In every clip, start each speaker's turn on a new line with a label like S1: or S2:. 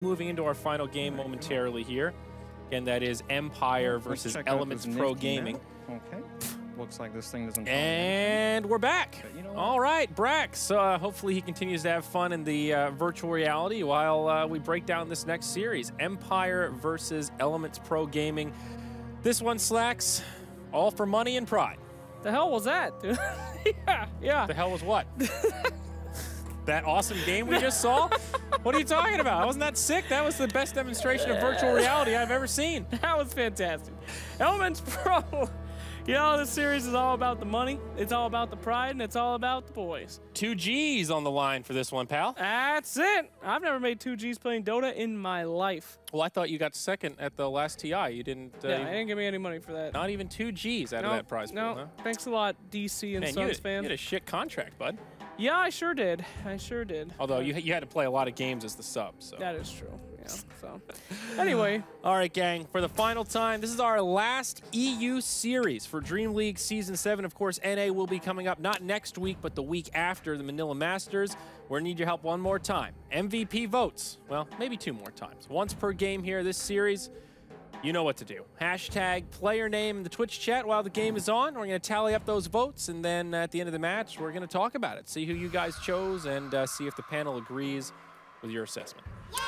S1: Moving into our final game momentarily here. Again, that is Empire versus Elements Pro Gaming.
S2: Okay. Looks like this thing doesn't.
S1: And we're back.
S2: You know
S1: All right, Brax. Hopefully he continues to have fun in the virtual reality while we break down this next series. Empire versus Elements Pro Gaming. This one, Slacks, all for money and pride.
S3: The hell was that, dude? yeah.
S1: The hell was what? That awesome game we just saw? What are you talking about? Wasn't that sick? That was the best demonstration of virtual reality I've ever seen.
S3: That was fantastic. Elements Pro. You know, this series is all about the money, it's all about the pride, and it's all about the boys.
S1: 2 Gs on the line for this one, pal.
S3: That's it. I've never made 2 Gs playing Dota in my life.
S1: Well, I thought you got second at the last TI. You didn't.
S3: Yeah, they didn't give me any money for that.
S1: Not even 2 Gs out of that prize pool, huh?
S3: Thanks a lot, DC and Suns fan.
S1: You had a shit contract, bud.
S3: Yeah, I sure did. I sure did.
S1: Although you had to play a lot of games as the sub, so.
S3: That is true. Yeah. So, anyway.
S1: All right, gang. For the final time, this is our last EU series for DreamLeague Season 7. Of course, NA will be coming up not next week, but the week after the Manila Masters. We're gonna need your help one more time. MVP votes. Well, maybe 2 more times. Once per game here this series. You know what to do. Hashtag player name in the Twitch chat while the game is on. We're going to tally up those votes, and then at the end of the match, we're going to talk about it. See who you guys chose, and see if the panel agrees with your assessment.
S3: Yay!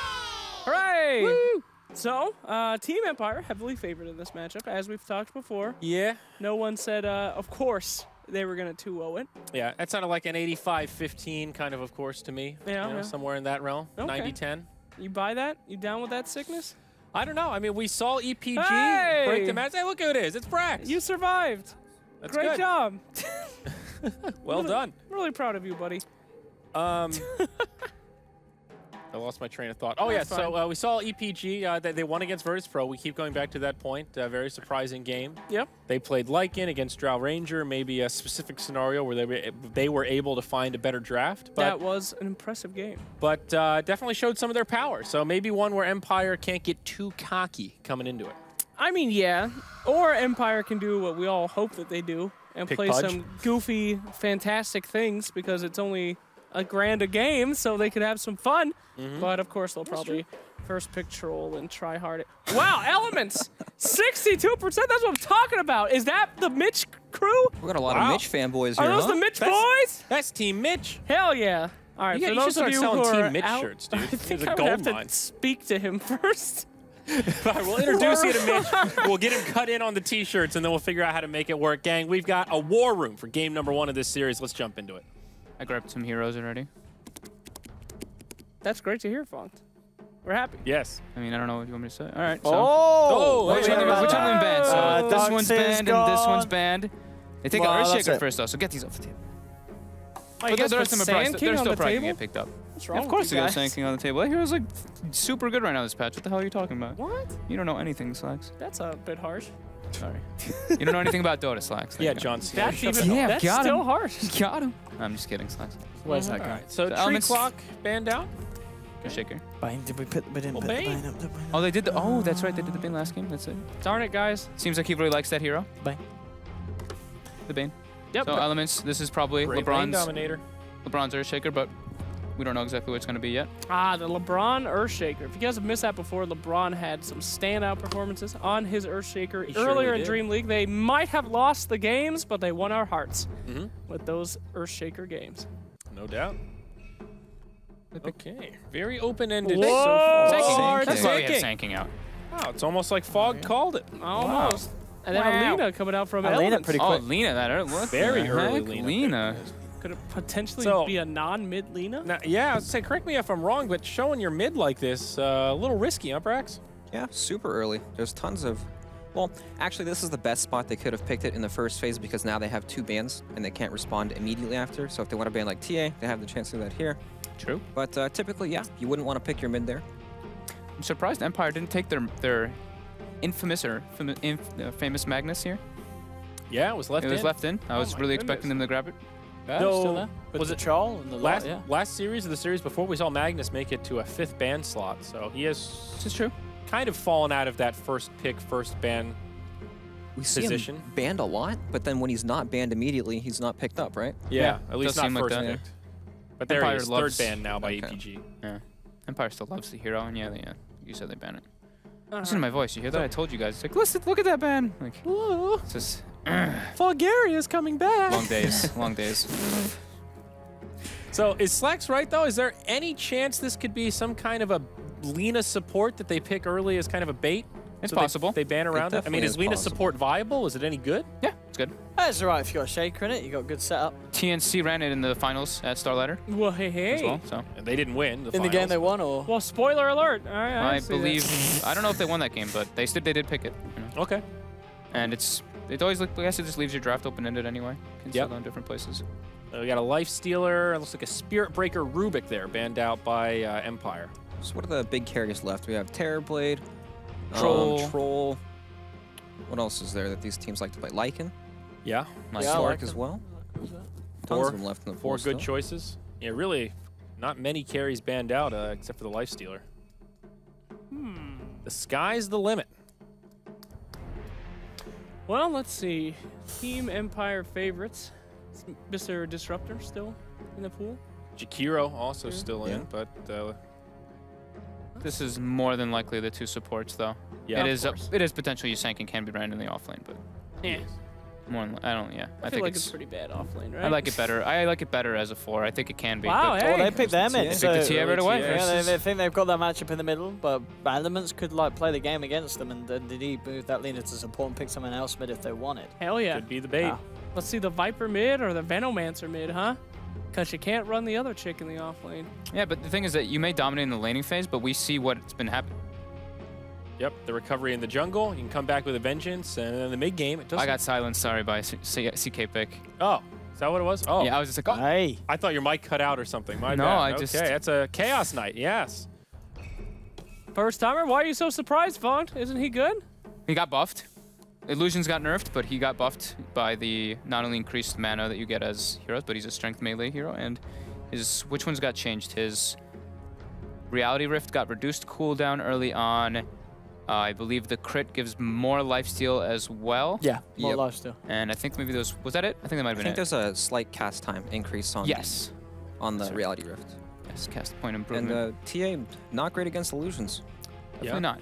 S3: Hooray! Woo! So, Team Empire heavily favored in this matchup, as we've talked before.
S1: Yeah.
S3: No one said, of course, they were going to 2-0 it.
S1: Yeah, that sounded like an 85-15 kind of course, to me.
S3: Yeah,
S1: you know, somewhere in that realm.
S3: Okay.
S1: 90-10.
S3: You buy that? You down with that sickness?
S1: I don't know. I mean, we saw EPG
S3: hey!
S1: break the match. Hey, look who it is. It's Brax.
S3: You survived.
S1: That's
S3: Great
S1: good.
S3: job.
S1: Well done.
S3: Really proud of you, buddy.
S1: I lost my train of thought. Oh, yeah, so we saw EPG. They won against Virtus Pro. We keep going back to that point. Very surprising game.
S3: Yep.
S1: They played Lycan against Drow Ranger, maybe a specific scenario where they were able to find a better draft. But,
S3: that was an impressive game.
S1: But definitely showed some of their power. So maybe one where Empire can't get too cocky coming into it.
S3: I mean, yeah. Or Empire can do what we all hope that they do and play some goofy, fantastic things because it's only $1,000 a game, so they could have some fun. But of course, they'll probably first pick Troll and try hard. Wow, Elements! 62%, that's what I'm talking about. Is that the Mitch crew?
S4: We got a lot of Mitch fanboys here,
S3: Are those the Mitch boys?
S1: That's Team Mitch.
S3: Hell yeah. All right, for those of you who are
S1: Team Mitch
S3: out,
S1: shirts, dude.
S3: I think
S1: It's
S3: I
S1: a
S3: would have
S1: gold mine.
S3: to speak to him first.
S1: All right, we'll introduce you to Mitch. We'll get him cut in on the T-shirts, and then we'll figure out how to make it work. Gang, we've got a war room for game number 1 of this series. Let's jump into it.
S5: I grabbed some heroes already.
S3: That's great to hear, Font. We're happy.
S1: Yes.
S5: I mean, I don't know what you want me to say. All right. So which one of them banned? So this one's banned and this one's banned. They take an Earthshaker first, though, so get these off the table.
S3: Oh, you guys
S5: the
S3: put
S5: rest of them are
S3: Sand King
S5: they're
S3: on
S5: still
S3: the
S5: probably
S3: table?
S5: gonna get picked up.
S3: What's wrong
S5: Of course
S3: with you
S5: they got
S3: guys?
S5: Sand King on the table. That hero's like super good right now this patch. What the hell are you talking about?
S3: What?
S5: You don't know anything, Slacks.
S3: That's a bit harsh.
S5: Sorry. You don't know anything about Dota, Slacks.
S1: Yeah, John Cena.
S3: That's even that's
S5: got
S3: still
S5: him.
S3: harsh.
S5: Got him. I'm just kidding, Slacks.
S3: Where's that guy?
S1: Right, so Tree
S5: Elements-
S1: Clock banned out.
S5: Shaker.
S4: Did we didn't put the
S1: Bane.
S4: Bane up?
S5: Oh, they did the. Oh, that's right. They did the Bane last game. That's it.
S3: Darn it, guys.
S5: Seems like he really likes that hero.
S4: Bane.
S5: The Bane.
S3: Yep.
S5: So Elements. This is probably
S1: Great lane dominator.
S5: LeBron's Earthshaker, but we don't know exactly what it's going to be yet.
S3: Ah, the LeBron Earthshaker. If you guys have missed that before, LeBron had some standout performances on his Earthshaker earlier in DreamLeague. They might have lost the games, but they won our hearts with those Earthshaker games.
S1: No doubt. Okay, very open-ended
S3: Whoa!
S1: so far.
S5: That's why we have
S1: Sanking.
S5: Sanking out.
S1: Wow, it's almost like Fog called it.
S3: Almost. And then Alina coming out from Elements.
S4: pretty
S5: Oh,
S4: quick.
S5: Lena, that what
S1: Very
S5: the
S1: early
S5: heck?
S1: Lena.
S3: Could it potentially
S1: So-
S3: be a non-mid Lina?
S1: Now, yeah, I was saying, correct me if I'm wrong, but showing your mid like this, a little risky, huh, Brax?
S4: Yeah, super early. There's tons of... Well, actually, this is the best spot they could have picked it in the first phase because now they have 2 bans and they can't respond immediately after. So if they want to ban like TA, they have the chance to do that here.
S5: True.
S4: But typically, yeah, you wouldn't want to pick your mid there.
S5: I'm surprised Empire didn't take their infamous or famous Magnus here.
S1: Yeah, it was left
S5: It
S1: in.
S5: was left in. I was
S3: my
S5: really
S3: goodness.
S5: expecting them to grab it.
S1: No,
S6: Was it Charl and the
S1: last series of the series before we saw Magnus make it to a 5th ban slot, so he has
S5: This is true.
S1: kind of fallen out of that first pick, first ban
S4: We see
S1: position.
S4: him banned a lot, but then when he's not banned immediately, he's not picked up, right?
S1: Yeah, at least
S5: does
S1: not
S5: seem like
S1: first
S5: that.
S1: picked. But there he
S5: Empire
S1: is,
S5: loves-
S1: 3rd ban now by
S4: Okay.
S1: EPG.
S5: Yeah. Empire still loves the hero, and yeah, you said they ban it. Listen to my voice. You hear that? I told you guys. It's like, listen, look at that ban. Like, it's just.
S1: Fulgaria's coming back.
S5: Long days. Long days.
S1: So is Slacks right though? Is there any chance this could be some kind of a Lina support that they pick early as kind of a bait?
S5: It's
S1: so
S5: possible.
S1: They ban around it. I mean, is Lina support viable? Is it any good?
S5: Yeah, it's good.
S6: That's alright if you got a Shaker in it. You got good setup.
S5: TNC ran it in the finals at Starlighter.
S3: Well, hey.
S5: As well, so.
S1: And they didn't win
S6: In the game they won, or?
S3: Well, spoiler alert. All right,
S5: I believe. I don't know if they won that game, but they did pick it. You know.
S1: Okay.
S5: And it always, I guess it just leaves your draft open-ended anyway. Can still go in different places.
S1: We got a Life Stealer. It looks like a Spirit Breaker Rubik there, banned out by Empire.
S4: So what are the big carries left? We have Terrorblade,
S5: Troll.
S4: What else is there that these teams like to play? Lycan?
S1: Yeah.
S4: Nice
S6: Yeah,
S4: Slark
S6: Lycan.
S4: as well.
S1: Four-
S4: Tons of them left in the
S1: Four
S4: pool
S1: good
S4: still.
S1: choices. Yeah, really, not many carries banned out except for the Life Stealer. The sky's the limit.
S3: Well, let's see. Team Empire favorites. Is Mr. Disruptor still in the pool?
S1: Jakiro also still in, but
S5: This is more than likely the two supports, though.
S1: yeah,
S5: It is potentially Yusank and can be ran in the offlane, but
S3: Yeah.
S5: more than, I don't. Yeah,
S3: I feel like it's pretty bad off lane, right?
S5: I like it better. I like it better as a 4. I think it can be.
S3: Wow,
S5: but
S3: hey.
S6: Oh, they picked them in.
S5: They picked the TA right away.
S6: Yeah, they think they've got that matchup in the middle, but Elements could like play the game against them, and then did he move that Lina to support and pick someone else mid if they wanted?
S3: Hell yeah.
S1: could be the bait.
S6: Wow.
S3: Let's see the Viper mid or the Venomancer mid, huh? Because you can't run the other chick in the off lane.
S5: Yeah, but the thing is that you may dominate in the laning phase, but we see what's been happening.
S1: Yep, the recovery in the jungle. You can come back with a vengeance, and then the mid game, it doesn't.
S5: I got silenced, sorry, by CK pick.
S1: Oh, is that what it was? Oh,
S5: Yeah, I was just like, oh.
S6: Hey,
S1: I thought your mic cut out or something. My
S5: No,
S1: bad.
S5: I
S1: okay,
S5: just-
S1: that's a Chaos Knight. Yes.
S3: First timer? Why are you so surprised, Font? Isn't he good?
S5: He got buffed. Illusions got nerfed, but he got buffed by the not only increased mana that you get as heroes, but he's a strength melee hero, and his which ones got changed? His Reality Rift got reduced cooldown early on. I believe the crit gives more lifesteal as well.
S6: yeah, more
S4: Yep.
S6: life still.
S5: And I think maybe was that it? I think that might have
S4: I
S5: been
S4: think
S5: it.
S4: there's a slight cast time increase on
S5: Yes.
S4: on the
S5: That's right.
S4: Reality Rift.
S5: Yes, cast point
S4: And
S5: improvement.
S4: TA, not great against illusions.
S5: Definitely not.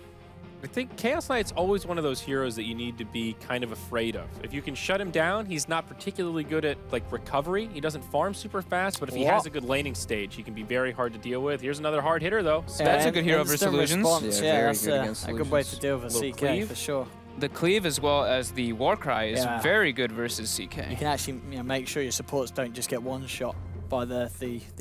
S1: I think Chaos Knight's always one of those heroes that you need to be kind of afraid of. If you can shut him down, he's not particularly good at like recovery. He doesn't farm super fast, but if he has a good laning stage, he can be very hard to deal with. Here's another hard hitter though.
S5: That's a good hero versus
S6: instant
S5: illusions.
S6: response,
S4: Yeah,
S6: Yeah,
S4: very
S6: that's
S4: good against
S6: a good way to
S4: illusions.
S6: deal with a
S1: Little
S6: CK
S1: cleave.
S6: for sure.
S5: The cleave as well as the Warcry is
S6: Yeah.
S5: very good versus CK.
S6: You can actually make sure your supports don't just get one shot by the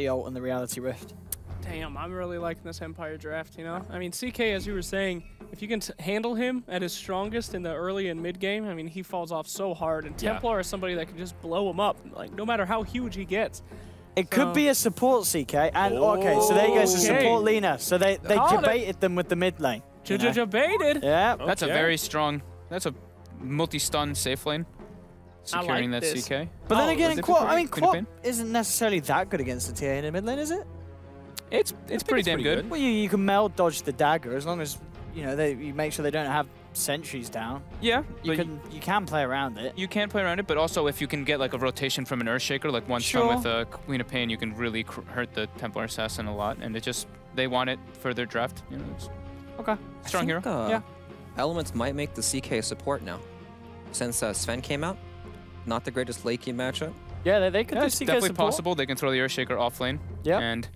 S6: ult and the Reality Rift.
S3: Damn, I'm really liking this Empire draft, you know? I mean, CK, as you were saying, if you can handle him at his strongest in the early and mid game, I mean, he falls off so hard. And
S1: Yeah.
S3: Templar is somebody that can just blow him up, like, no matter how huge he gets.
S6: It could be a support CK, and okay, so there you go, it's a
S3: Okay.
S6: support Lina. So they
S3: Called it.
S6: debated them with the mid lane. you know?
S3: Baited.
S6: Yeah.
S5: That's a
S1: Okay.
S5: very strong. That's a multi-stun safe lane. Securing
S3: like
S5: that
S3: this.
S5: CK.
S6: But then again,
S5: was it
S6: Quad,
S5: before?
S6: I mean,
S5: Could have
S6: Quad isn't necessarily that good against the TA in the mid lane, is it?
S5: It's pretty damn
S1: pretty
S5: good.
S1: good.
S6: Well, you can meld dodge the dagger as long as you make sure they don't have sentries down.
S5: Yeah,
S6: You
S5: but
S6: can play around it.
S5: you can play around it, but also if you can get like a rotation from an Earthshaker, like one stun
S6: Sure.
S5: with a Queen of Pain, you can really hurt the Templar Assassin a lot. And they want it for their draft. You know, it's
S6: Okay.
S5: strong hero.
S6: Yeah.
S4: Elements might make the CK support now, since Sven came out. Not the greatest late game matchup.
S6: Yeah, they could
S5: Yeah,
S6: do
S5: it's
S6: CK
S5: definitely
S6: support.
S5: possible. They can throw the Earthshaker off lane
S6: Yep.
S5: and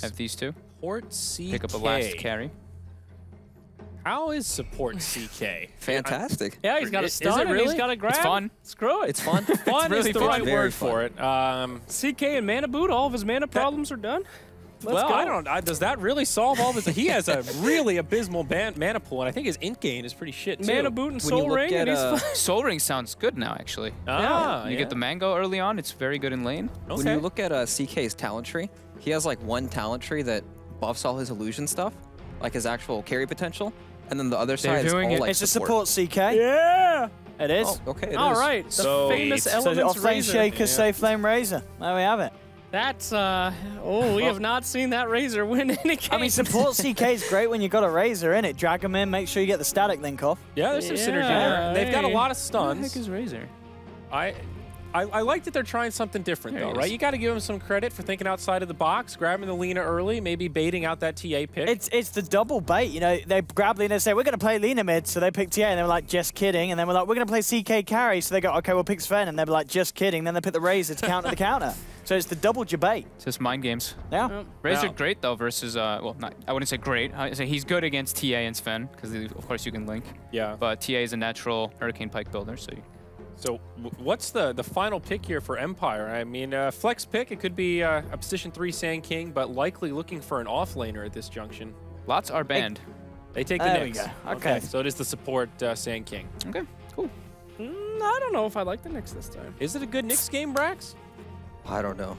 S5: have these two
S1: Support CK.
S5: pick up a last carry.
S1: How is support CK?
S4: Fantastic.
S3: Yeah, he's got a
S1: Is it
S3: stun and
S1: really?
S3: he's got a grab.
S5: It's fun.
S3: Screw it.
S4: It's fun.
S1: Fun
S5: really
S1: is the
S5: fun.
S1: right
S4: Very
S1: word for it.
S3: CK and Mana Boot, all of his mana problems are done. Let's
S1: well,
S3: go.
S1: I don't. Does that really solve all this? He has a really abysmal mana pool, and I think his int gain is pretty shit too.
S3: Mana Boot and
S4: When you
S3: Soul
S4: look
S3: Ring,
S4: at,
S3: and he's fine.
S5: Soul Ring sounds good now, actually.
S1: Ah,
S5: You get the Mango early on. It's very good in lane.
S1: Okay.
S4: When you look at CK's talent tree, he has like one talent tree that buffs all his illusion stuff, like his actual carry potential, and then the other side is
S5: doing
S4: all
S5: it-
S4: like
S6: It's a
S4: support.
S6: support CK.
S3: Yeah.
S6: It is.
S4: Oh, okay. it
S3: All
S4: is.
S3: right. The
S1: So
S3: famous
S1: it's-
S6: So
S3: Elements
S6: off lane
S3: Razor.
S6: Shaker, safe lane Razor. There we have it.
S3: That's, we have not seen that Razor win in a game.
S6: I mean, support CK is great when you got a Razor in it. Drag him in, make sure you get the static link off.
S1: Yeah, there's some synergy
S3: Yeah,
S1: there. They've got a
S3: hey.
S1: lot of
S5: What the heck
S1: stuns.
S5: is Razor?
S1: I like that they're trying something different, though, right? You got to give them some credit for thinking outside of the box, grabbing the Lina early, maybe baiting out that TA pick.
S6: It's the double bait, you know. They grab Lina and say, we're going to play Lina mid, so they pick TA, and they were like, just kidding. And then we're like, we're going to play CK carry, so they go, okay, we'll pick Sven, and they were like, just kidding. Then they pick the Razor to counter the counter. So it's the double debate.
S5: It's just mind games.
S6: Yeah.
S5: Razor great, though, versus, well, not, I wouldn't say great. I would say he's good against TA and Sven, because of course you can link.
S1: Yeah.
S5: But TA is a natural Hurricane Pike builder, so
S1: So what's the final pick here for Empire? I mean, flex pick, it could be a position 3 Sand King, but likely looking for an offlaner at this junction.
S5: lots are banned.
S1: They take the
S6: There
S1: Nyx.
S6: we go. Okay.
S1: So it is the support Sand King.
S5: Okay, cool.
S3: I don't know if I like the Nyx this time.
S1: Is it a good Nyx game, Brax?
S4: I don't know.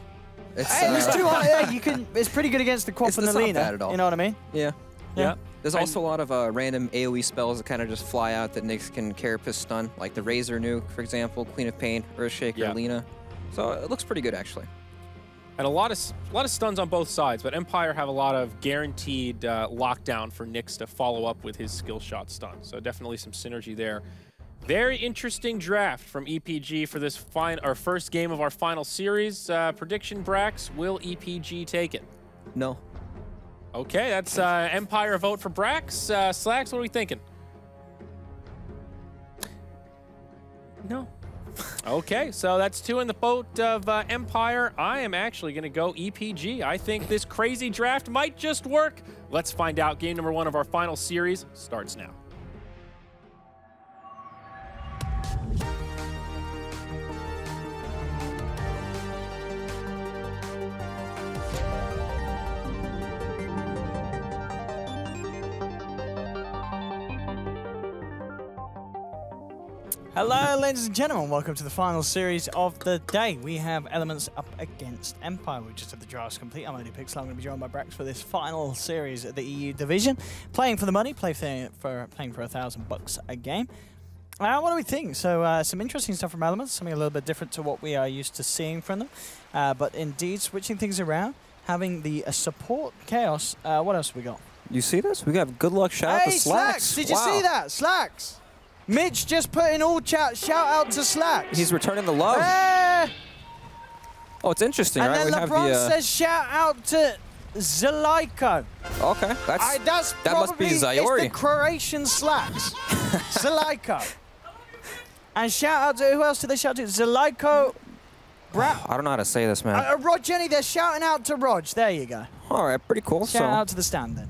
S4: It's,
S6: It's too hard. Yeah, you can. It's pretty good against the Quap and the
S4: it's not
S6: Lina.
S4: bad at all.
S6: You know what I mean?
S4: Yeah.
S1: Yeah.
S4: There's also a lot of random AoE spells that kind of just fly out that Nyx can carapace stun, like the Razor nuke, for example, Queen of Pain, Earthshaker, Lina. So it looks pretty good, actually.
S1: And a lot of stuns on both sides, but Empire have a lot of guaranteed lockdown for Nyx to follow up with his skill shot stun. So definitely some synergy there. Very interesting draft from EPG for this first game of our final series. Prediction, Brax, will EPG take it?
S4: No.
S1: Okay, that's Empire vote for Brax. Slacks, what are we thinking?
S3: No.
S1: Okay, so that's 2 in the vote of Empire. I am actually going to go EPG. I think this crazy draft might just work. Let's find out. Game number 1 of our final series starts now.
S6: Hello, ladies and gentlemen. Welcome to the final series of the day. We have Elements up against Empire. We just have the drafts complete. I'm only Pixel. I'm going to be joined by Brax for this final series of the EU division. Playing for the money, playing for $1,000 a game. What do we think? So some interesting stuff from Elements, something a little bit different to what we are used to seeing from them. But indeed, switching things around, having the support chaos. What else have we got?
S4: You see this? We got good luck shout out to Slacks.
S6: Did you see that? Slacks! Mitch just put in all chat, shout out to Slacks.
S4: He's returning the love. Oh, it's interesting,
S6: and
S4: right?
S6: And then LeBron says shout out to Zalaiko.
S4: Okay, that must be Zayori.
S6: It's the Croatian Slacks. Zalaiko. And shout out to, who else did they shout to? Zalaiko.
S4: I don't know how to say this, man.
S6: Rod Jenny, they're shouting out to Rog. There you go.
S4: All right, pretty cool.
S6: Shout out to the stand then.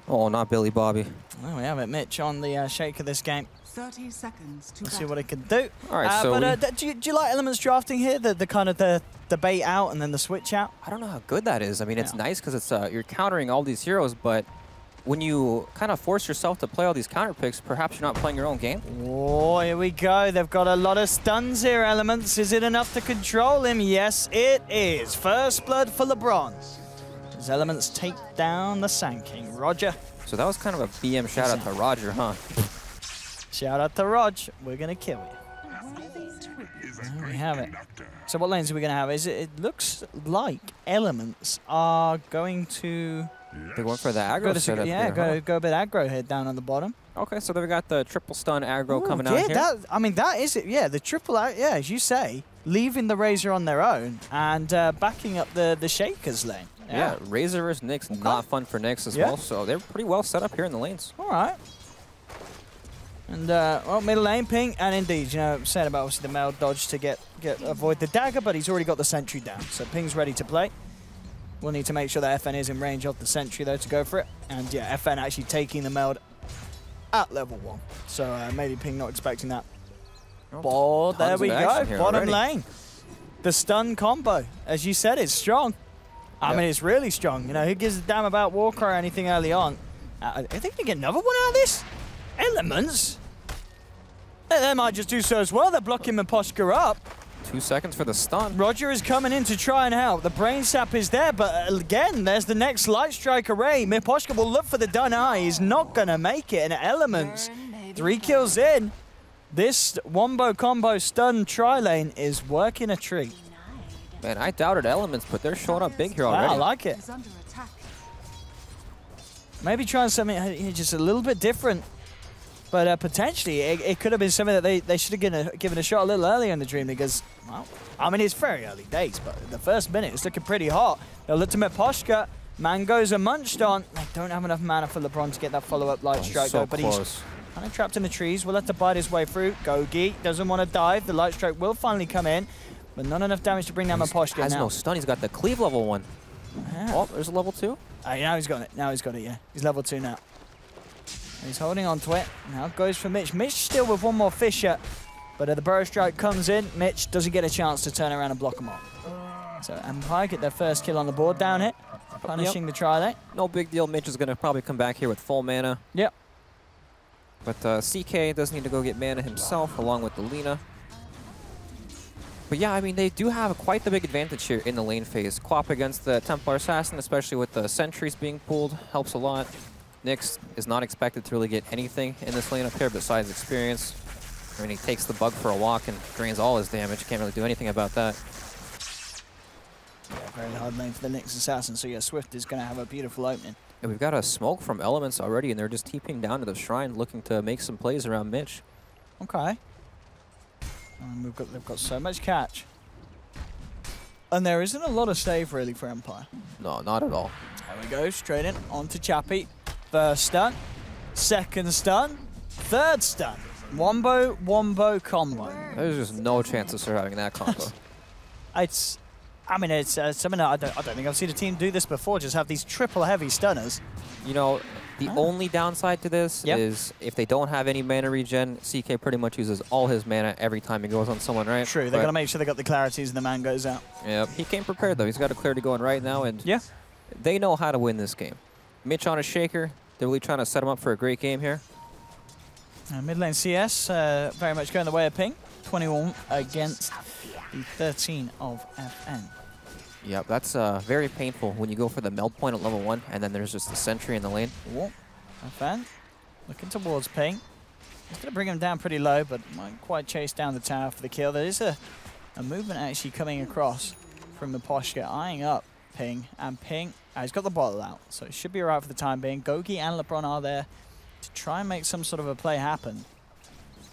S4: Oh, not Billy Bobby.
S6: There we have it, Mitch on the shake of this game.
S7: 30 seconds to
S6: Let's see what it can do.
S4: All right, so
S6: do you like Elements drafting here? The kind of the bait out and then the switch out?
S4: I don't know how good that is. I mean, it's nice because it's you're countering all these heroes, but when you kind of force yourself to play all these counter picks, perhaps you're not playing your own game.
S6: Oh, here we go. They've got a lot of stuns here, Elements. Is it enough to control him? Yes, it is. First blood for LeBron. As Elements take down the Sand King. Roger.
S4: So that was kind of a BM shout out to Roger, huh?
S6: Shout out to Rog. We're going to kill you. There we have it. So what lanes are we going to have? It looks like Elements are going to...
S4: They went for the aggro setup here,
S6: go a bit aggro here down on the bottom.
S4: Okay, so they've got the triple stun aggro coming out here.
S6: I mean, that is it. Yeah, the triple, as you say, leaving the Razor on their own and backing up the Shakers lane.
S4: Yeah, Razor versus Nyx, not fun for Nyx as well, so they're pretty well set up here in the lanes.
S6: All right. And, well, middle lane, Ping, and indeed, you know, said about obviously the mail dodge to avoid the dagger, but he's already got the sentry down, so Ping's ready to play. We'll need to make sure that FN is in range of the sentry, though, to go for it. And, yeah, FN actually taking the meld at level 1. So, maybe Ping not expecting that. Oh, there we go, bottom lane. The stun combo, as you said, is strong. I mean, it's really strong. You know, who gives a damn about Walker or anything early on? I think they get another one out of this. Elements? They might just do so as well. They're blocking Miposhka up.
S4: 2 seconds for the stun.
S6: Roger is coming in to try and help. The brain sap is there, but again, there's the next light strike array. Miposhka will look for the done eye. He's not going to make it. And Elements, 3 kills in. This wombo combo stun tri-lane is working a treat.
S4: Man, I doubted Elements, but they're showing up big here already.
S6: I like it. Maybe trying something just a little bit different. But potentially, it could have been something that they should have given a shot a little earlier in the DreamLeague, because, well, I mean, it's very early days, but the first minute it's looking pretty hot. They'll look to Miposhka. Mangoes are munched on. They don't have enough mana for LeBron to get that follow-up light strike, though, but he's kind of trapped in the trees. We'll have to bite his way through. Gogi doesn't want to dive. The light strike will finally come in, but not enough damage to bring down Miposhka now.
S4: Has no stun. He's got the cleave level 1.
S6: Yeah.
S4: Oh, there's a level 2.
S6: Now he's got it. Now he's got it, yeah. He's level 2 now. He's holding on to it. Now goes for Mitch. Mitch still with one more Fisher, but the burrow strike comes in. Mitch doesn't get a chance to turn around and block him off. So Empire get their first kill on the board down here, punishing the tri-lane.
S4: No big deal. Mitch is going to probably come back here with full mana.
S6: Yep.
S4: But CK does need to go get mana himself, along with the Lina. But yeah, I mean, they do have quite the big advantage here in the lane phase. Quap against the Templar Assassin, especially with the sentries being pulled, helps a lot. Nyx is not expected to really get anything in this lane up here besides experience. I mean, he takes the bug for a walk and drains all his damage. Can't really do anything about that.
S6: Yeah, very hard lane for the Nyx Assassin, so yeah, Swift is going to have a beautiful opening.
S4: And we've got a smoke from Elements already, and they're just TPing down to the shrine, looking to make some plays around Mitch.
S6: Okay. And they've got so much catch. And there isn't a lot of save, really, for Empire.
S4: No, not at all.
S6: There we go, straight in, onto Chappie. First stun, second stun, third stun. Wombo combo.
S4: There's just no chance of surviving that combo.
S6: It's something that I don't think I've seen a team do this before, just have these triple heavy stunners.
S4: You know, the only downside to this is if they don't have any mana regen, CK pretty much uses all his mana every time he goes on someone, right?
S6: True, they're going to make sure they got the clarities and the man goes out.
S4: Yep, he came prepared though. He's got a clarity going right now, and they know how to win this game. Mitch on a shaker. They're really trying to set him up for a great game here.
S6: Mid lane CS very much going the way of Ping. 21 against the 13 of FN.
S4: Yep, that's very painful when you go for the meld point at level 1 and then there's just the sentry in the lane.
S6: Whoa. FN looking towards Ping. He's going to bring him down pretty low, but might quite chase down the tower for the kill. There is a movement actually coming across from Miposhka, eyeing up Ping, and Ping, he's got the bottle out, so it should be alright for the time being. Gogi and LeBron are there to try and make some sort of a play happen.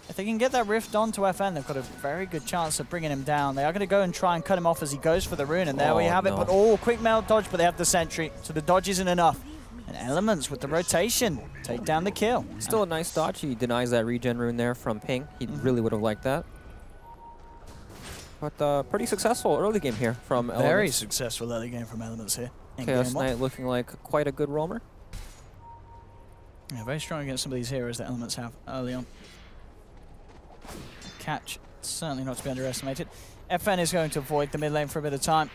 S6: If they can get that rift onto FN, they've got a very good chance of bringing him down. They are going to go and try and cut him off as he goes for the rune, and there we have it. But quick meld dodge, but they have the sentry, so the dodge isn't enough. And Elements with the rotation take down the kill.
S4: Still a nice dodge. He denies that regen rune there from Ping. He really would have liked that. But pretty successful early game here from Elements.
S6: Very successful early game from Elements here.
S4: Chaos Knight looking like quite a good roamer.
S6: Yeah, very strong against some of these heroes that Elements have early on. Catch, certainly not to be underestimated. FN is going to avoid the mid lane for a bit of time.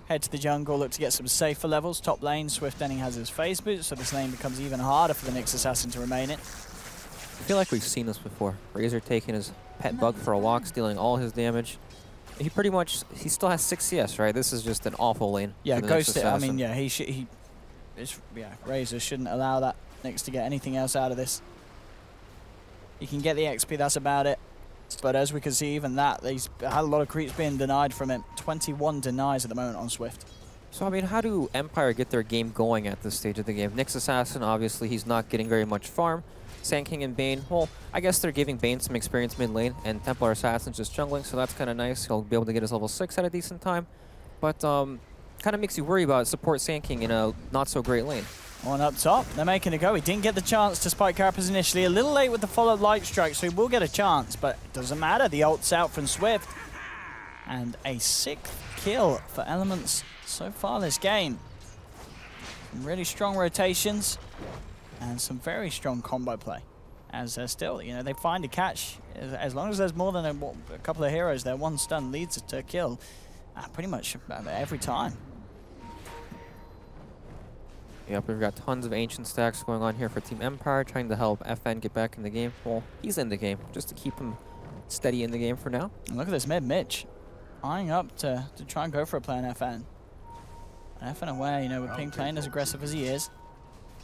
S6: Head to the jungle, look to get some safer levels. Top lane, Swift Denning has his phase boot, so this lane becomes even harder for the Nyx Assassin to remain in.
S4: I feel like we've seen this before. Razor taking his pet bug for a walk, stealing all his damage. He still has 6 CS, right? This is just an awful lane.
S6: Yeah, Ghost it. I mean, yeah, Razor shouldn't allow that Nyx to get anything else out of this. He can get the XP, that's about it. But as we can see, even that, he's had a lot of creeps being denied from him. 21 denies at the moment on Swift.
S4: So, I mean, how do Empire get their game going at this stage of the game? Nyx Assassin, obviously, he's not getting very much farm. Sand King and Bane, well, I guess they're giving Bane some experience mid lane, and Templar Assassin's just jungling, so that's kind of nice. He'll be able to get his level 6 at a decent time. But kind of makes you worry about support Sand King in a not-so-great lane.
S6: One up top, they're making a go. He didn't get the chance to spike Carapace initially. A little late with the follow light strike, so he will get a chance, but it doesn't matter. The ult's out from Swift. And a 6th kill for Elements so far this game. Some really strong rotations and some very strong combo play. As they're still, you know, they find a catch. As long as there's more than a couple of heroes there, one stun leads to a kill pretty much every time.
S4: Yep, we've got tons of ancient stacks going on here for Team Empire, trying to help FN get back in the game. Well, he's in the game, just to keep him steady in the game for now.
S6: And look at this mid, Mitch, eyeing up to try and go for a play on FN. And FN aware, you know, with Ping playing as aggressive as he is.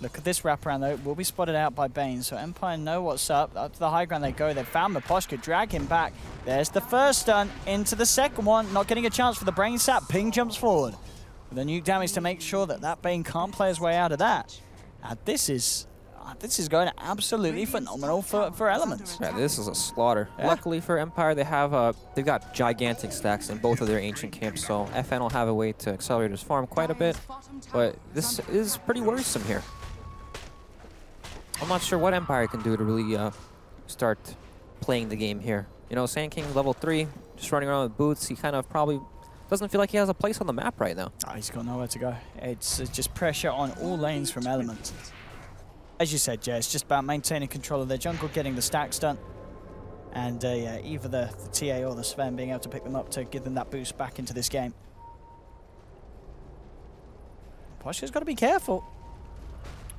S6: Look at this wraparound, though. Will be spotted out by Bane, so Empire know what's up. Up to the high ground they go. They found Miposhka, drag him back. There's the first stun into the second one. Not getting a chance for the brain sap. Ping jumps forward with the nuke damage to make sure that Bane can't play his way out of that. This is, this is going absolutely phenomenal for Elements.
S4: Yeah, this is a slaughter.
S6: Yeah.
S4: Luckily for Empire, they've got gigantic stacks in both of their ancient camps, so FN will have a way to accelerate his farm quite a bit. But this is pretty worrisome here. I'm not sure what Empire can do to really start playing the game here. You know, Sand King level 3, just running around with boots. He kind of probably doesn't feel like he has a place on the map right now.
S6: Oh, he's got nowhere to go. It's just pressure on all lanes from Elements. As you said, Jay, it's just about maintaining control of their jungle, getting the stacks done, and yeah, either the TA or the Sven being able to pick them up to give them that boost back into this game. Poshka's got to be careful.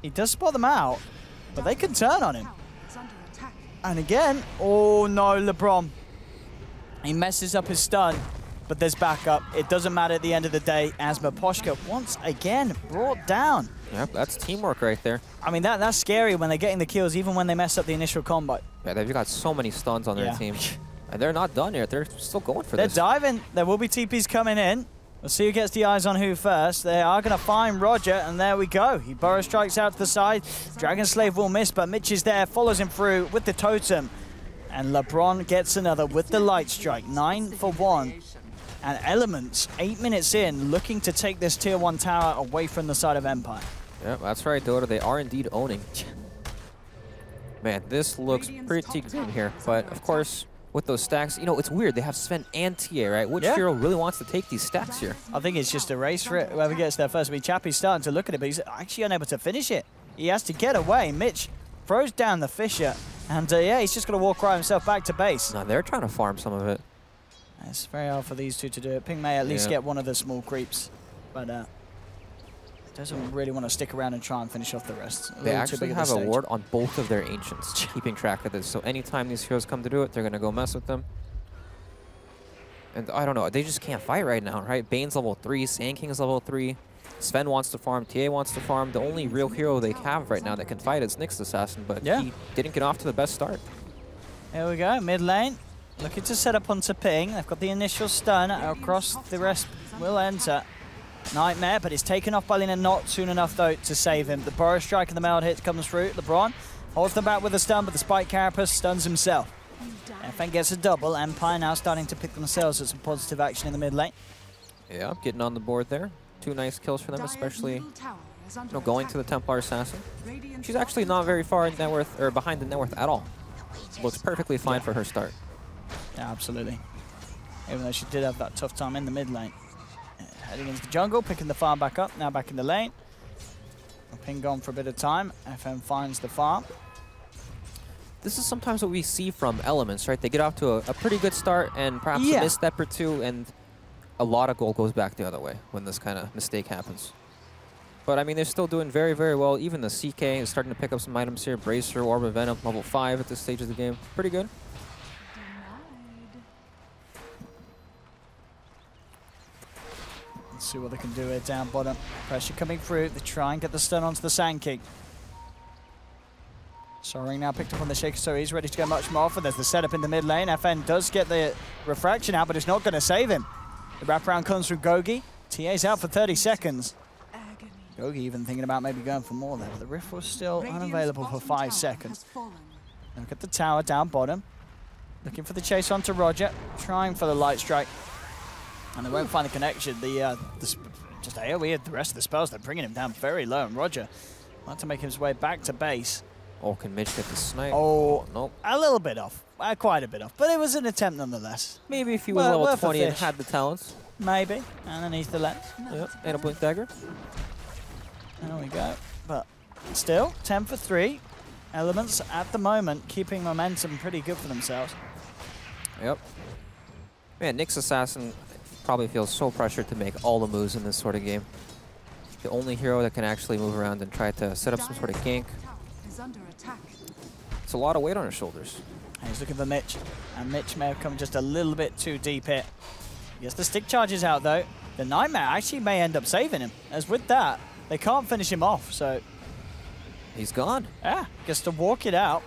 S6: He does spot them out, but they can turn on him. And again, oh no, LeBron. He messes up his stun, but there's backup. It doesn't matter at the end of the day, as Poshka once again brought down.
S4: Yep, that's teamwork right there.
S6: I mean, that's scary when they're getting the kills, even when they mess up the initial combo.
S4: Yeah, they've got so many stuns on their team. And they're not done yet. They're still going for this.
S6: They're diving. There will be TPs coming in. We'll see who gets the eyes on who first. They are going to find Roger, and there we go. He burrow strikes out to the side. Dragon Slave will miss, but Mitch is there, follows him through with the totem. And LeBron gets another with the light strike. 9 for 1. And Elements, 8 minutes in, looking to take this tier 1 tower away from the side of Empire.
S4: Yep, that's right, Dota. They are indeed owning. Man, this looks pretty good here. But, of course, with those stacks, you know, it's weird. They have Sven and TA, right? Which hero really wants to take these stacks here?
S6: I think it's just a race for it. Whoever gets there first. I mean, Chappie's starting to look at it, but he's actually unable to finish it. He has to get away. Mitch throws down the Fisher. And, yeah, he's just going to walk right himself back to base.
S4: No, they're trying to farm some of it.
S6: It's very hard for these two to do it. Ping may at least get one of the small creeps, but doesn't really want to stick around and try and finish off the rest.
S4: They actually have a ward on both of their Ancients, keeping track of this. So anytime these heroes come to do it, they're going to go mess with them. And I don't know, they just can't fight right now, right? Bane's level 3, Sand King is level 3. Sven wants to farm, TA wants to farm. The only real hero they have right now that can fight is Nyx Assassin, but he didn't get off to the best start.
S6: Here we go, mid lane. Looking to set up onto Ping. They've got the initial stun across. The rest will enter. Nightmare, but it's taken off by Lina not soon enough, though, to save him. The burrow strike and the meld hit comes through. LeBron holds them back with a stun, but the Spike Carapace stuns himself. FN gets a double. Empire now starting to pick themselves at some positive action in the mid lane.
S4: Yeah, getting on the board there. 2 nice kills for them, especially going to the Templar Assassin. She's actually not very far in net worth, or behind the net worth at all. Looks perfectly fine for her start.
S6: Yeah, absolutely. Even though she did have that tough time in the mid lane. Heading into the jungle, picking the farm back up, now back in the lane. Ping gone for a bit of time. FN finds the farm.
S4: This is sometimes what we see from Elements, right? They get off to a pretty good start and perhaps a misstep or two, and a lot of gold goes back the other way when this kind of mistake happens. But I mean, they're still doing very, very well. Even the CK is starting to pick up some items here. Bracer, Orb of Venom, level 5 at this stage of the game. Pretty good.
S6: Let's see what they can do here down bottom. Pressure coming through. They try and get the stun onto the Sand King. Soaring now picked up on the Shaker, so he's ready to go much more often. There's the setup in the mid lane. FN does get the refraction out, but it's not going to save him. The wraparound comes through Gogi. TA's out for 30 seconds. Gogi even thinking about maybe going for more there, but the Rift was still unavailable for 5 seconds. Look at the tower down bottom. Looking for the chase onto Roger. Trying for the light strike. And they won't find the connection. Just AoE, the rest of the spells, they're bringing him down very low. And Roger wants to make his way back to base.
S4: Oh, can Mitch get the snipe?
S6: Oh,
S4: nope.
S6: A little bit off. Quite a bit off. But it was an attempt nonetheless.
S4: Maybe if he was level 20 and had the talents.
S6: Maybe. Underneath the lens.
S4: Yep. And a blink dagger.
S6: There we go. But still, 10 for 3. Elements at the moment keeping momentum pretty good for themselves.
S4: Yep. Man, Nyx Assassin probably feels so pressured to make all the moves in this sort of game. The only hero that can actually move around and try to set up some sort of gank. It's a lot of weight on his shoulders.
S6: And he's looking for Mitch. And Mitch may have come just a little bit too deep here. Yes, the stick charges out though. The Nightmare actually may end up saving him. As with that, they can't finish him off, so...
S4: He's gone.
S6: Yeah, gets to walk it out.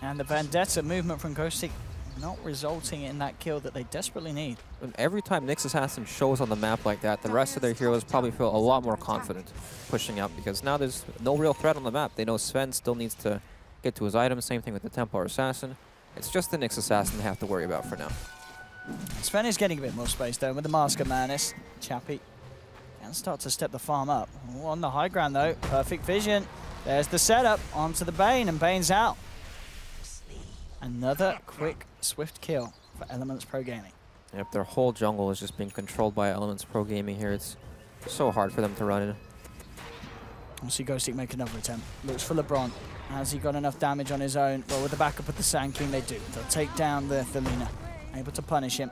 S6: And the Vendetta movement from Ghostic not resulting in that kill that they desperately need.
S4: And every time Nyx Assassin shows on the map like that, the rest of their heroes probably feel a lot more confident pushing up, because now there's no real threat on the map. They know Sven still needs to get to his items. Same thing with the Templar Assassin. It's just the Nyx Assassin they have to worry about for now.
S6: Sven is getting a bit more space though with the Mask of Madness. Chappie can start to step the farm up. Ooh, on the high ground though, perfect vision. There's the setup onto the Bane, and Bane's out. Another quick, swift kill for Elements Pro Gaming.
S4: Yep, their whole jungle is just being controlled by Elements Pro Gaming here. It's so hard for them to run in.
S6: We'll see Ghostik make another attempt. Looks for LeBron. Has he got enough damage on his own? Well, with the backup of the Sand King, they do. They'll take down the Lina. Able to punish him.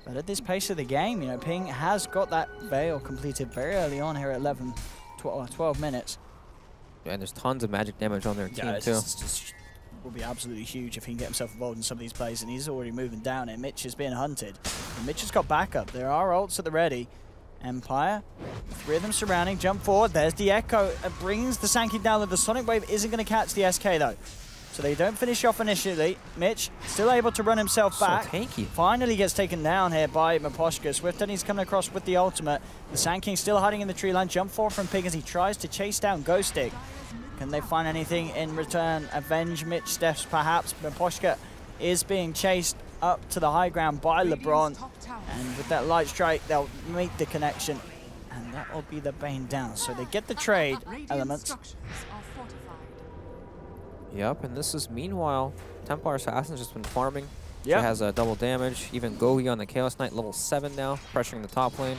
S6: But at this pace of the game, you know, Ping has got that Veil completed very early on here at 12 minutes.
S4: Yeah, and there's tons of magic damage on their team too.
S6: This will be absolutely huge if he can get himself involved in some of these plays, and he's already moving down it. Mitch is being hunted. And Mitch has got backup. There are ults at the ready. Empire, 3 of them surrounding, jump forward. There's the Echo. It brings the Sand King down. The Sonic Wave isn't going to catch the SK though. So they don't finish off initially. Mitch still able to run himself back.
S4: So tanky.
S6: Finally gets taken down here by Miposhka. Swift and he's coming across with the ultimate. The Sand King still hiding in the tree line. Jump forward from Ping as he tries to chase down Ghostik. Can they find anything in return? Avenge Mitch steps perhaps. Miposhka is being chased up to the high ground by LeBron. And with that light strike, they'll make the connection. And that will be the Bane down. So they get the trade, Elements.
S4: Yep, and this is meanwhile, Templar Assassin's just been farming.
S6: Yeah.
S4: She has double damage. Even Gogi on the Chaos Knight, level 7 now, pressuring the top lane.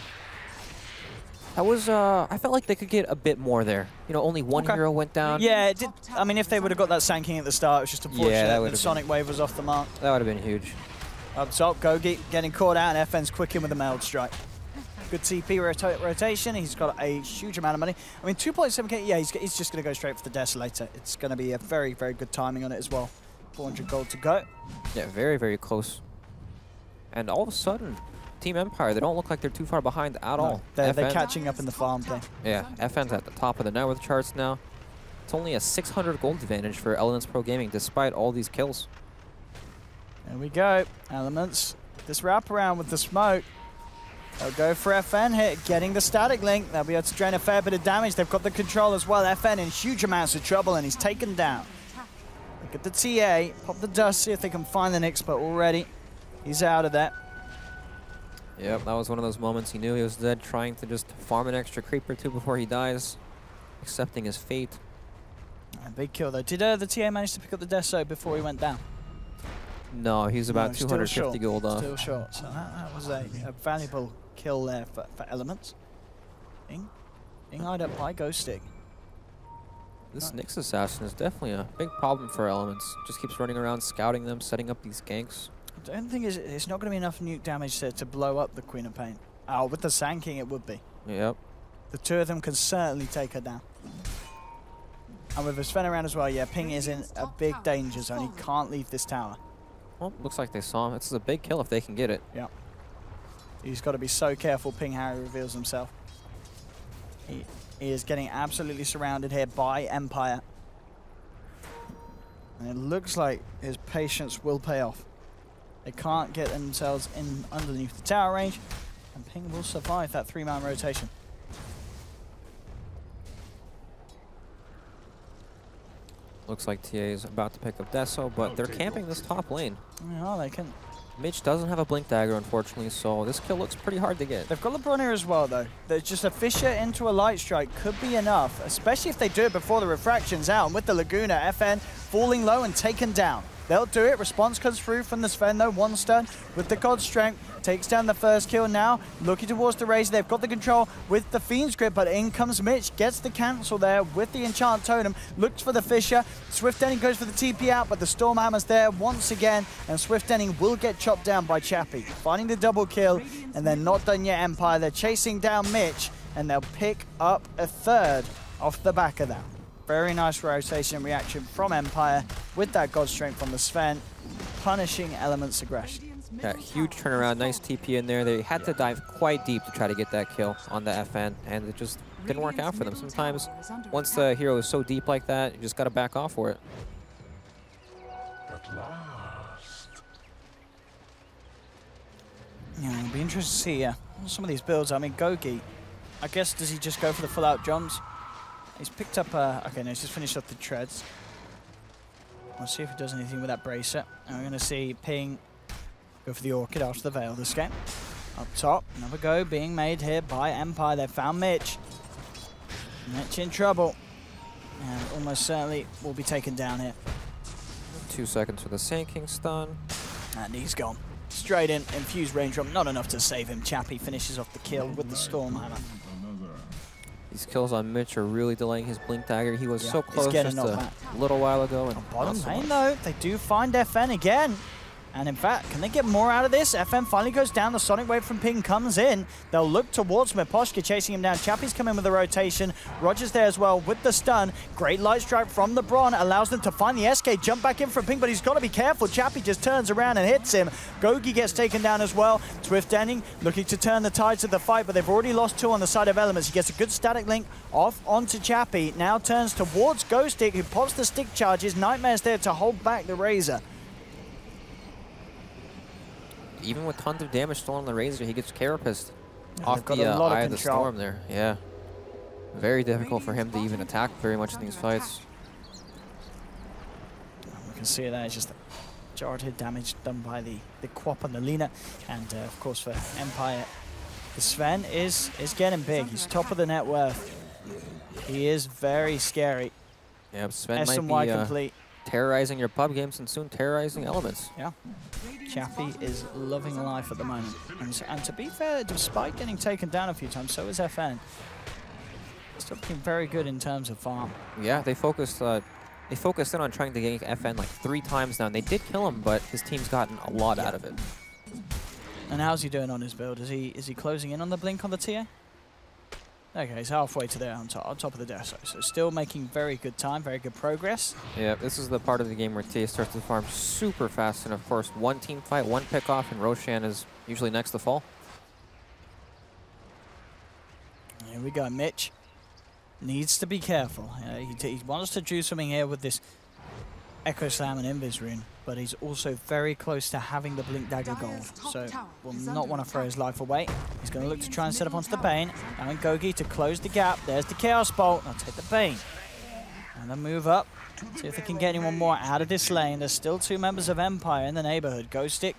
S4: That was, I felt like they could get a bit more there. You know, only one hero went down.
S6: Yeah, it did. I mean, if they would have got that Sand King at the start, it was just unfortunate that the Sonic Wave was off the mark.
S4: That would have been huge.
S6: Up top, Gogi getting caught out, and FN's quick in with a Meld Strike. Good TP rotation. He's got a huge amount of money. I mean, 2.7k, yeah, he's just going to go straight for the Desolator. It's going to be a very, very good timing on it as well. 400 gold to go.
S4: Yeah, very, very close. And all of a sudden, Team Empire, they don't look like they're too far behind at all.
S6: They're catching up in the farm thing.
S4: Yeah, FN's at the top of the net worth charts now. It's only a 600 gold advantage for Elements Pro Gaming, despite all these kills.
S6: There we go. Elements. This wraparound with the smoke. They'll go for FN here, getting the static link. They'll be able to drain a fair bit of damage. They've got the control as well. FN in huge amounts of trouble, and he's taken down. Look at the TA. Pop the dust, see if they can find the Nyx, but already he's out of there.
S4: Yep, that was one of those moments he knew he was dead, trying to just farm an extra creep or two before he dies, accepting his fate.
S6: A big kill, though. Did the TA manage to pick up the Deso before he went down?
S4: No, he's about 250 gold off.
S6: Still short. So that was a valuable kill there for Elements. Being eyed up by Ghostik.
S4: This Nyx Assassin is definitely a big problem for Elements. Just keeps running around, scouting them, setting up these ganks.
S6: I don't think it's not going to be enough nuke damage to blow up the Queen of Pain. Oh, with the Sand King it would be.
S4: Yep.
S6: The 2 of them can certainly take her down. And with a Sven around as well, yeah, Ping is in a big danger zone. He can't leave this tower.
S4: Well, looks like they saw him. This is a big kill if they can get it.
S6: Yeah. He's got to be so careful. Ping Harry reveals himself. He is getting absolutely surrounded here by Empire. And it looks like his patience will pay off. They can't get themselves in underneath the tower range, and Ping will survive that 3-man rotation.
S4: Looks like TA is about to pick up Deso, but they're camping this top lane.
S6: Yeah, they can.
S4: Mitch doesn't have a Blink Dagger, unfortunately, so this kill looks pretty hard to get.
S6: They've got LeBron here as well, though. There's just a Fissure into a Light Strike could be enough, especially if they do it before the Refraction's out. And with the Laguna, FN falling low and taken down. They'll do it. Response comes through from the Sven, though. 1 stun with the God Strength. Takes down the first kill now. Looking towards the Razor. They've got the control with the Fiend's Grip, but in comes Mitch. Gets the cancel there with the Enchant Totem. Looks for the Fissure. Swift Ending goes for the TP out, but the Stormhammer's there once again. And Swift Ending will get chopped down by Chappie. Finding the double kill, and they're not done yet, Empire. They're chasing down Mitch, and they'll pick up a 3rd off the back of that. Very nice rotation reaction from Empire with that God Strength from the Sven, punishing Elements' aggression.
S4: Yeah, huge turnaround, nice TP in there. They had to dive quite deep to try to get that kill on the FN, and it just didn't work out for them. Sometimes, once the hero is so deep like that, you just got to back off for it.
S6: Yeah, it'll be interesting to see some of these builds. I mean, Gogi, I guess, does he just go for the full-out jumps? He's picked up, okay, no, he's just finished off the treads. We'll see if he does anything with that bracer. And we're going to see Ping go for the Orchid after the Veiled Escape. Up top, another go being made here by Empire. They've found Mitch. Mitch in trouble. And almost certainly will be taken down here.
S4: 2 seconds for the Sand King stun.
S6: And he's gone. Straight in, infused range drum, not enough to save him. Chappie finishes off the kill with the Storm Hammer.
S4: These kills on Mitch are really delaying his Blink Dagger. He was so close just a little while ago. And
S6: bottom lane though, they do find FN again. And in fact, can they get more out of this? FN finally goes down, the Sonic Wave from Ping comes in. They'll look towards Miposhka, chasing him down. Chappie's coming with the rotation. Roger's there as well with the stun. Great light strike from LeBron, allows them to find the SK, jump back in from Ping, but he's got to be careful. Chappie just turns around and hits him. Gogi gets taken down as well. Swift Ending looking to turn the tides of the fight, but they've already lost 2 on the side of Elements. He gets a good static link off onto Chappie. Now turns towards Ghostic, who pops the stick charges. Nightmare's there to hold back the Razor.
S4: Even with tons of damage still on the Razor, he gets Carapaced off
S6: got
S4: the
S6: a lot
S4: Eye
S6: of
S4: of the
S6: control.
S4: Storm there. Yeah. Very difficult for him to even attack very much in these fights.
S6: We can see that it's just majority of damage done by the Quap and the Lina. And of course for Empire, the Sven is getting big. He's top of the net worth. He is very scary.
S4: Yeah, Sven
S6: SMY
S4: might be
S6: complete.
S4: terrorizing your pub games and soon terrorizing Elements.
S6: Yeah. Chappie is loving life at the moment. And to be fair, despite getting taken down a few times, so is FN. Still looking very good in terms of farm.
S4: Yeah, they focused in on trying to gank FN like 3 times now. And they did kill him, but his team's gotten a lot out of it.
S6: And how's he doing on his build? Is he closing in on the blink on the TA? Okay, he's halfway to there on top of the desk. So still making very good time, very good progress.
S4: Yeah, this is the part of the game where TA starts to farm super fast. And of course, one team fight, one pick off, and Roshan is usually next to fall.
S6: Here we go, Mitch. Needs to be careful. He wants to do something here with this Echo Slam and Invis Rune, but he's also very close to having the Blink Dagger gold, so will not want to throw his life away. He's going to look to try and set up onto the Bane. Now in Gogi to close the gap. There's the Chaos Bolt. I'll take the Bane. And then move up. See if they can get anyone more out of this lane. There's still 2 members of Empire in the neighborhood. Ghostic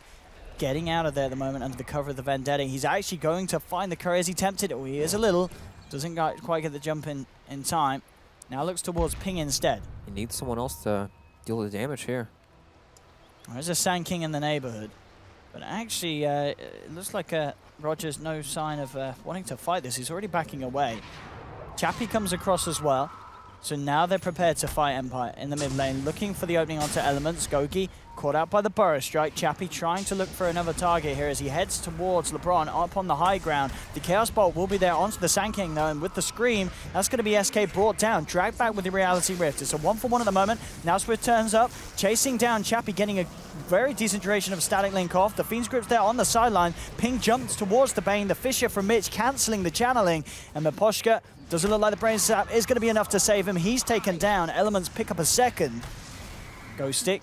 S6: getting out of there at the moment under the cover of the Vendetta. He's actually going to find the Courier. Is he tempted? Oh, he is a little. Doesn't quite get the jump in time. Now looks towards Ping instead.
S4: He needs someone else to deal the damage here.
S6: There's a Sand King in the neighborhood. But actually, it looks like Roger's no sign of wanting to fight this. He's already backing away. Chappie comes across as well. So now they're prepared to fight Empire in the mid lane, looking for the opening onto Elements. Gogi caught out by the Burrow Strike. Chappie trying to look for another target here as he heads towards LeBron up on the high ground. The Chaos Bolt will be there onto the Sand King though, and with the Scream, that's going to be SK brought down, dragged back with the Reality Rift. It's a 1-for-1 at the moment. Now Swift turns up, chasing down Chappie, getting a very decent duration of static link off. The Fiend's Grip's there on the sideline. Ping jumps towards the Bane. The Fissure from Mitch cancelling the channeling, and Miposhka doesn't look like the Brain Sap is going to be enough to save him. He's taken down. Elements pick up a second. Ghostic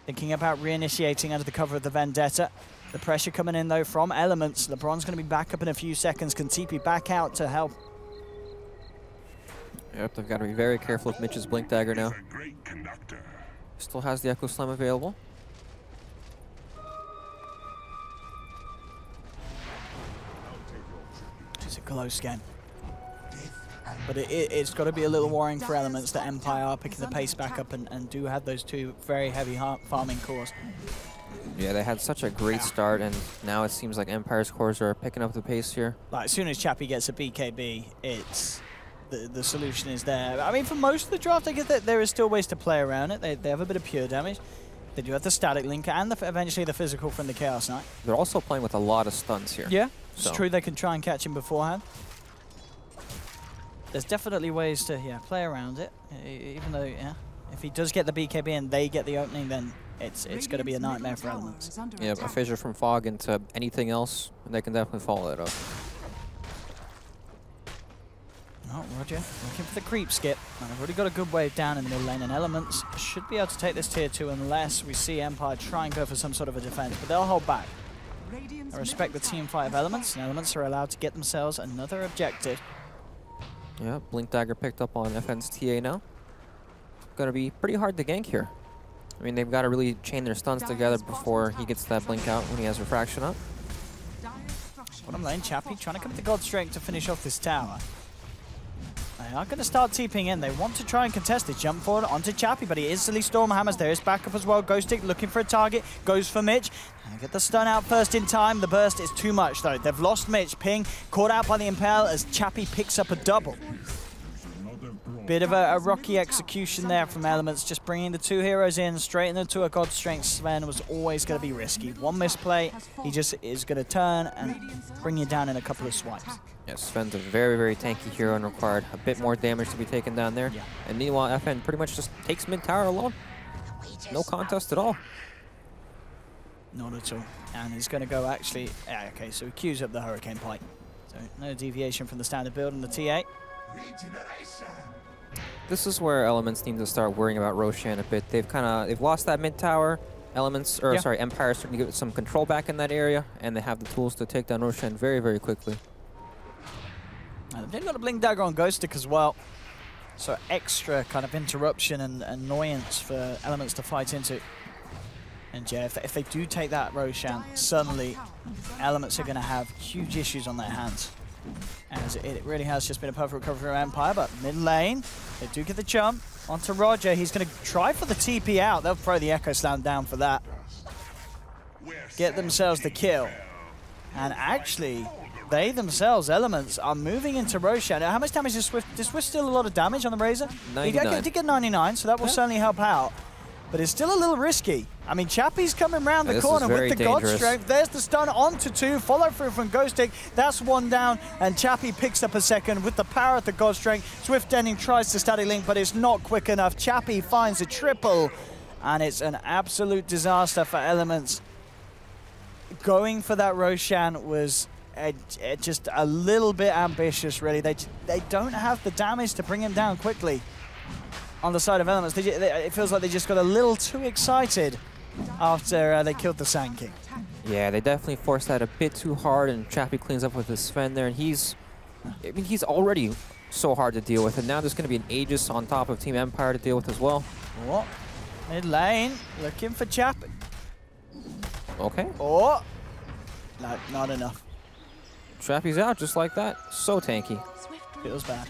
S6: thinking about reinitiating under the cover of the Vendetta. The pressure coming in, though, from Elements. LeBron's going to be back up in a few seconds. Can TP back out to help?
S4: Yep, they've got to be very careful with Mitch's Blink Dagger now. Still has the Echo Slam available.
S6: It's a close game. But it's got to be a little worrying for Elements that Empire are picking the pace back up and do have those 2 very heavy farming cores.
S4: Yeah, they had such a great start, and now it seems like Empire's cores are picking up the pace here.
S6: Like, as soon as Chappie gets a BKB, it's the solution is there. I mean, for most of the draft, I get that there is still ways to play around it. They have a bit of pure damage. They do have the static link and eventually the physical from the Chaos Knight.
S4: They're also playing with a lot of stuns here.
S6: Yeah, it's true. They can try and catch him beforehand. There's definitely ways to play around it, even though if he does get the BKB and they get the opening, then it's going to be a nightmare for Elements.
S4: Yeah, a Fissure from Fog into anything else, and they can definitely follow that up.
S6: Oh, Roger looking for the creep skip. And I've already got a good wave down in the mid lane, and Elements should be able to take this tier 2 unless we see Empire try and go for some sort of a defense, but they'll hold back. I respect the team fight of Elements, and Elements are allowed to get themselves another objective.
S4: Yeah, Blink Dagger picked up on FN's TA now. Gonna be pretty hard to gank here. I mean, they've got to really chain their stuns together before he gets that blink out when he has Refraction up.
S6: Bottom lane, Chappie trying to come to God Strength to finish off this tower. They are going to start TPing in. They want to try and contest it. Jump forward onto Chappie, but he instantly Stormhammers. There is backup as well. Ghostic looking for a target. Goes for Mitch. And get the stun out first in time. The burst is too much, though. They've lost Mitch. Ping caught out by the Impale as Chappie picks up a double. Bit of a rocky execution there from Elements, just bringing the two heroes in, straight into a God Strength. Sven was always going to be risky. One misplay, he just is going to turn and bring you down in a couple of swipes.
S4: Yes, Sven's a very, very tanky hero and required a bit more damage to be taken down there. Yeah. And meanwhile, FN pretty much just takes mid tower alone. No contest at all.
S6: Not at all. And he's going to go actually... Yeah, okay, so he queues up the Hurricane Pike. So no deviation from the standard build in the TA.
S4: This is where Elements need to start worrying about Roshan a bit. They've lost that mid tower. Elements, or sorry, Empire's starting to get some control back in that area, and they have the tools to take down Roshan very, very quickly.
S6: They've got a Blink Dagger on Ghostic as well. So extra kind of interruption and annoyance for Elements to fight into. And yeah, if they do take that Roshan, suddenly Elements are going to have huge issues on their hands. As it really has just been a perfect recovery from Empire, but mid lane, they do get the jump onto Roger. He's going to try for the TP out. They'll throw the Echo Slam down for that. Get themselves the kill. And actually, they themselves, Elements, are moving into Roshan. Now, how much damage is Swift? Does Swift still a lot of damage on the Razor?
S4: 99.
S6: He did get 99, so that will certainly help out. But it's still a little risky. I mean, Chappie's coming around the corner with the God Strength. There's the stun onto two. Follow through from Ghostic. That's one down, and Chappie picks up a second with the power of the God Strength. Swift Ending tries to static link, but it's not quick enough. Chappie finds a triple, and it's an absolute disaster for Elements. Going for that Roshan was just a little bit ambitious, really. They don't have the damage to bring him down quickly. On the side of Elements, it feels like they just got a little too excited after they killed the Sand King.
S4: Yeah, they definitely forced that a bit too hard, and Chappie cleans up with his Sven there, and he's already so hard to deal with, and now there's going to be an Aegis on top of Team Empire to deal with as well.
S6: Oh, mid lane, looking for Chappie.
S4: Okay.
S6: Oh, no, not enough.
S4: Chappie's out just like that. So tanky.
S6: Feels bad.